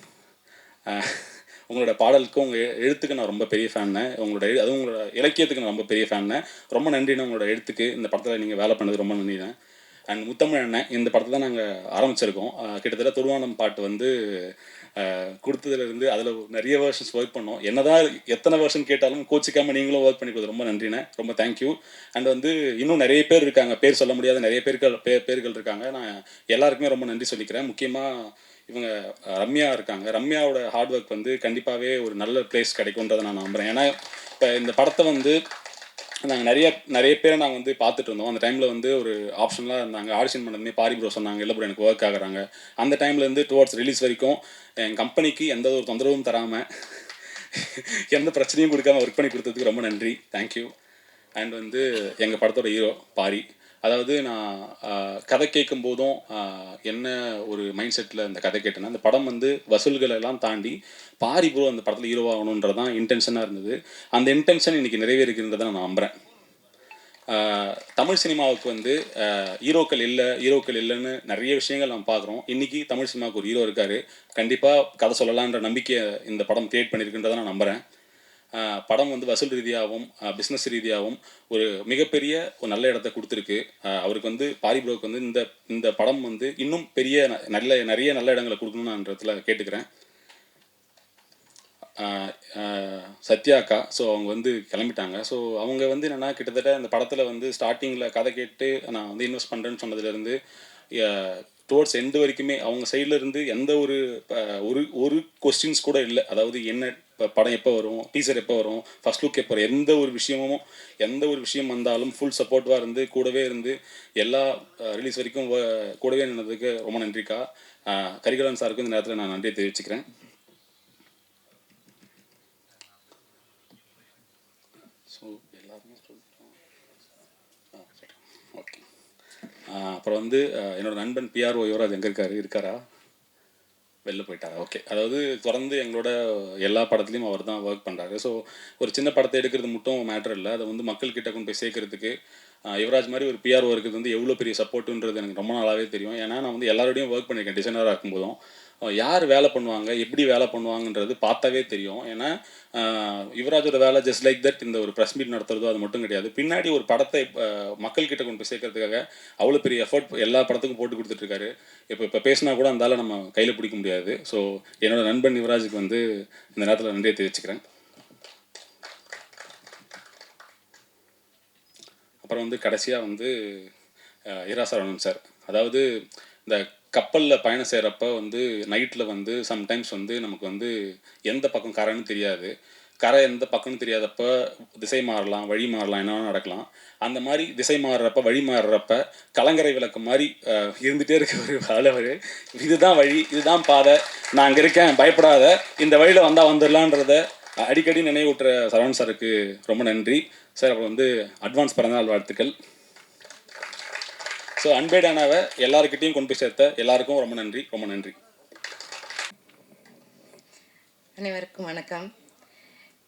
Speaker 7: உங்களோட பாடலுக்கு உங்கள் எழுத்துக்கு நான் ரொம்ப பெரிய ஃபேன்னு. அதுவும் உங்களோட இலக்கியத்துக்கு நான் ரொம்ப பெரிய ஃபேன்னு. ரொம்ப நன்றிண்ணே உங்களோட எழுத்துக்கு. இந்த படத்தில் நீங்கள் வேலை பண்ணது ரொம்ப நன்றிண்ணே. அண்ட் முத்தமிழ் அண்ணன், இந்த படத்தை தான் நாங்கள் ஆரம்பிச்சிருக்கோம். கிட்டத்தட்ட துருவானம் பாட்டு வந்து கொடுத்ததுலேருந்து அதில் நிறைய வேர்ஷன்ஸ் ஒர்க் பண்ணோம். என்னதான் எத்தனை வேர்ஷன் கேட்டாலும் கோச்சிக்காமல் நீங்களும் ஒர்க் பண்ணி கொடுத்து ரொம்ப நன்றிண்ணே, ரொம்ப தேங்க்யூ. அண்ட் வந்து இன்னும் நிறைய பேர் இருக்காங்க, பேர் சொல்ல முடியாத நிறைய பேர்கள் இருக்காங்க. நான் எல்லாருக்குமே ரொம்ப நன்றி சொல்லிக்கிறேன். முக்கியமாக இவங்க ரம்யா இருக்காங்க. ரம்யாவோட ஹார்ட் ஒர்க் வந்து கண்டிப்பாகவே ஒரு நல்ல பிளேஸ் கிடைக்குன்றதை நான் நம்புகிறேன். ஏன்னா இப்போ இந்த படத்தை வந்து நாங்கள் நிறைய பேரை நாங்கள் வந்து பார்த்துட்டு இருந்தோம். அந்த டைமில் வந்து ஒரு ஆப்ஷன்லாம் இருந்தாங்க. ஆடிஷன் பண்ணதுமே பாரி ப்ரோ சொன்னாங்க, இல்லை ப்ரோ எனக்கு ஒர்க் ஆகுறாங்க. அந்த டைம்லேருந்து டுவர்ட்ஸ் ரிலீஸ் வரைக்கும் என் கம்பெனிக்கு எந்த ஒரு தொந்தரவும் தராமல் எந்த பிரச்சனையும் கொடுக்காமல் ஒர்க் பண்ணி கொடுத்ததுக்கு ரொம்ப நன்றி, தேங்க்யூ. அண்ட் வந்து எங்கள் படத்தோட ஹீரோ பாரி. அதாவது நான் கதை கேட்கும் போதும் என்ன ஒரு மைண்ட் செட்டில் இந்த கதை கேட்டேன்னா, இந்த படம் வந்து வசூல்களை எல்லாம் தாண்டி பாரி ப்ரோ அந்த படத்தில் ஹீரோ ஆகணுன்றது தான் இன்டென்ஷனாக இருந்தது. அந்த இன்டென்ஷன் இன்றைக்கி நிறைவேறுகின்றதை நான் நம்புகிறேன். தமிழ் சினிமாவுக்கு வந்து ஹீரோக்கள் இல்லைன்னு நிறைய விஷயங்கள் நம்ம பார்க்குறோம். இன்றைக்கி தமிழ் சினிமாவுக்கு ஒரு ஹீரோ இருக்கார். கண்டிப்பாக கதை சொல்லலான்ற நம்பிக்கையை இந்த படம் கிரியேட் பண்ணியிருக்குன்றதை நான் நம்புகிறேன். படம் வந்து வசூல் ரீதியாகவும் பிஸ்னஸ் ரீதியாகவும் ஒரு மிகப்பெரிய ஒரு நல்ல இடத்த கொடுத்துருக்கு. அவருக்கு வந்து பாரி ப்ரோக்கு வந்து இந்த படம் வந்து இன்னும் பெரிய நிறைய நல்ல இடங்களை கொடுக்கணுன்றதுல கேட்டுக்கிறேன். சத்யாக்கா, ஸோ அவங்க வந்து கிளம்பிட்டாங்க. ஸோ அவங்க வந்து என்னென்னா கிட்டத்தட்ட இந்த படத்தில் வந்து ஸ்டார்டிங்கில் கதை கேட்டு நான் வந்து இன்வெஸ்ட் பண்ணுறேன்னு சொன்னதுலேருந்து டுவர்ட்ஸ் எண்டு வரைக்குமே அவங்க சைடில் இருந்து எந்த ஒரு கொஸ்டின்ஸ் கூட இல்லை. அதாவது என்ன இப்போ படம் எப்போ வரும், டீசர் எப்போ வரும், ஃபர்ஸ்ட் லுக் எப்போ வரும், எந்த ஒரு விஷயம் வந்தாலும் ஃபுல் சப்போர்ட்டிவாக இருந்து கூடவே இருந்து எல்லா ரிலீஸ் வரைக்கும் கூடவே நின்றதுக்கு ரொம்ப நன்றிக்கா. கரிகாலன் சாருக்கும் இந்த நேரத்தில் நான் நன்றியை தெரிவிச்சுக்கிறேன். ஸோ எல்லாருமே சொல்லிட்டோம். ஓகே. அப்புறம் வந்து என்னோடய நண்பன் பிஆர்ஓ யுவராஜ் எங்கே இருக்காரா? வெளில போயிட்டாரா? ஓகே. அதாவது தொடர்ந்து எங்களோட எல்லா படத்துலையும் அவர் தான் ஒர்க் பண்ணுறாரு. ஸோ ஒரு சின்ன படத்தை எடுக்கிறது மட்டும் மேட்டர் இல்லை, அதை வந்து மக்கள்கிட்ட கொண்டு போய் சேர்க்கறதுக்கு யுவராஜ் மாதிரி ஒரு பிஆர்ஓ இருக்கிறது வந்து எவ்வளோ பெரிய சப்போர்ட்டுன்றது எனக்கு ரொம்ப நாளாகவே தெரியும். ஏன்னா நான் வந்து எல்லாரோடையும் ஒர்க் பண்ணியிருக்கேன். டிசைனராக இருக்கும்போதும் யார் வேலை பண்ணுவாங்க, எப்படி வேலை பண்ணுவாங்கன்றது பார்த்தாவே தெரியும். ஏன்னா யுவராஜோட வேலை ஜஸ்ட் லைக் தட் இந்த ஒரு ப்ரெஸ் மீட் நடத்துறதோ அது மட்டும் கிடையாது. பின்னாடி ஒரு படத்தை மக்கள்கிட்ட கொண்டு போய் சேர்க்கறதுக்காக அவ்வளோ பெரிய எஃபர்ட் எல்லா படத்துக்கும் போட்டு கொடுத்துட்ருக்காரு. இப்போ பேசினா கூட அந்தால நம்ம கையில் பிடிக்க முடியாது. ஸோ என்னோடய நண்பன் யுவராஜுக்கு வந்து இந்த நேரத்தில் நன்றியை தெரிவிச்சுக்கிறேன். அப்புறம் வந்து கடைசியாக வந்து ஈராசரவணன் சார், அதாவது இந்த கப்பலில் பயணம் செய்கிறப்ப வந்து நைட்டில் வந்து சம்டைம்ஸ் வந்து நமக்கு வந்து எந்த பக்கம் கரைன்னு தெரியாது. கரை எந்த பக்கம்னு தெரியாதப்ப திசை மாறலாம், வழி மாறலாம், என்ன நடக்கலாம். அந்த மாதிரி திசை மாறுறப்ப வழி மாறுறப்ப கலங்கரை விளக்கு மாதிரி இருந்துகிட்டே இருக்க ஒரு ஆளவர். இதுதான் வழி, இதுதான் பாதை, நான் அங்கே இருக்கேன், பயப்படாத, இந்த வழியில் வந்தால் வந்துடலான்றத அடிக்கடி நினைவூட்டுற சரவணன் சாருக்கு ரொம்ப நன்றி சார். அப்புறம் வந்து அட்வான்ஸ் பிறந்தநாள் வாழ்த்துக்கள். ஸோ அன்பேடானாவை எல்லாருக்கிட்டையும் கொண்டு போய் சேர்த்த எல்லாருக்கும் ரொம்ப நன்றி.
Speaker 2: அனைவருக்கும் வணக்கம்.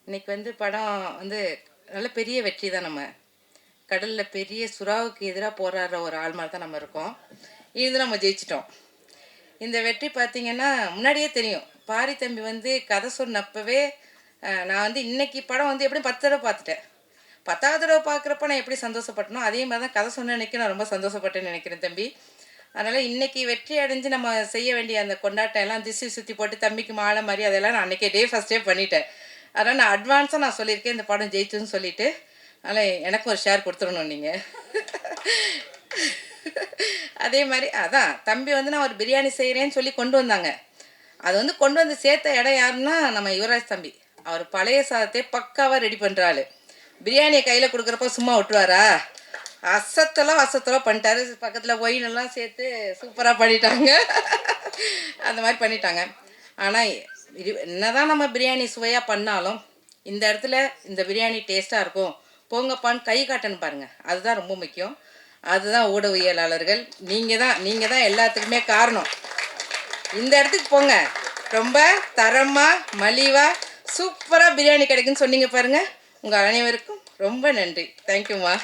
Speaker 2: இன்னைக்கு வந்து படம் வந்து நல்ல பெரிய வெற்றி தான். நம்ம கடலில் பெரிய சுறாவுக்கு எதிராக போராடுற ஒரு ஆள் மாதிரி தான் நம்ம இருக்கோம். இது நம்ம ஜெயிச்சிட்டோம். இந்த வெற்றி பார்த்திங்கன்னா முன்னாடியே தெரியும். பாரி தம்பி வந்து கதை சொன்னப்பவே நான் வந்து இன்னைக்கு படம் வந்து எப்படியும் 10 தடவை பார்த்துட்டேன். 10வது தடவை பார்க்குறப்ப நான் எப்படி சந்தோஷப்பட்டனோ அதே மாதிரி தான் கதை சொன்ன அன்னைக்கு நான் ரொம்ப சந்தோஷப்பட்டேன்னு நினைக்கிறேன் தம்பி. அதனால் இன்றைக்கி வெற்றி அடைஞ்சு நம்ம செய்ய வேண்டிய அந்த கொண்டாட்டம் எல்லாம் திசை சுற்றி போட்டு தம்பிக்கு மாலை மாதிரி அதெல்லாம் நான் அன்றைக்கே ஃபஸ்ட்டே பண்ணிட்டேன். அதனால் நான் அட்வான்ஸாக நான் சொல்லியிருக்கேன் இந்த படம் ஜெயிச்சுன்னு சொல்லிவிட்டு. அதனால் எனக்கும் ஒரு ஷேர் கொடுத்துடணும் நீங்கள். அதே மாதிரி அதான் தம்பி வந்து நான் ஒரு பிரியாணி செய்கிறேன்னு சொல்லி கொண்டு வந்தாங்க. அது வந்து கொண்டு வந்து சேர்த்த இடம் யாருன்னா நம்ம யுவராஜ் தம்பி. அவர் பழைய சாதத்தை பக்காவாக ரெடி பண்ணுறாள். பிரியாணியை கையில் கொடுக்குறப்ப சும்மா விட்டுருவாரா? அசத்தலாம் பண்ணிட்டாரு. பக்கத்தில் ஒயினெல்லாம் சேர்த்து சூப்பராக பண்ணிட்டாங்க. அந்த மாதிரி பண்ணிட்டாங்க. ஆனால் என்னதான் நம்ம பிரியாணி சுவையாக பண்ணாலும் இந்த இடத்துல இந்த பிரியாணி டேஸ்ட்டாக இருக்கும் போங்கப்பான்னு கை காட்டணும் பாருங்கள். அதுதான் ரொம்ப முக்கியம். அதுதான் ஊடகவியலாளர்கள் நீங்கள் தான் எல்லாத்துக்குமே காரணம். இந்த இடத்துக்கு போங்க, ரொம்ப தரமாக மலிவாக சூப்பராக பிரியாணி கிடைக்குன்னு சொன்னீங்க பாருங்கள். உங்கள் அனைவருக்கும் ரொம்ப நன்றி. தேங்க்யூம்மா.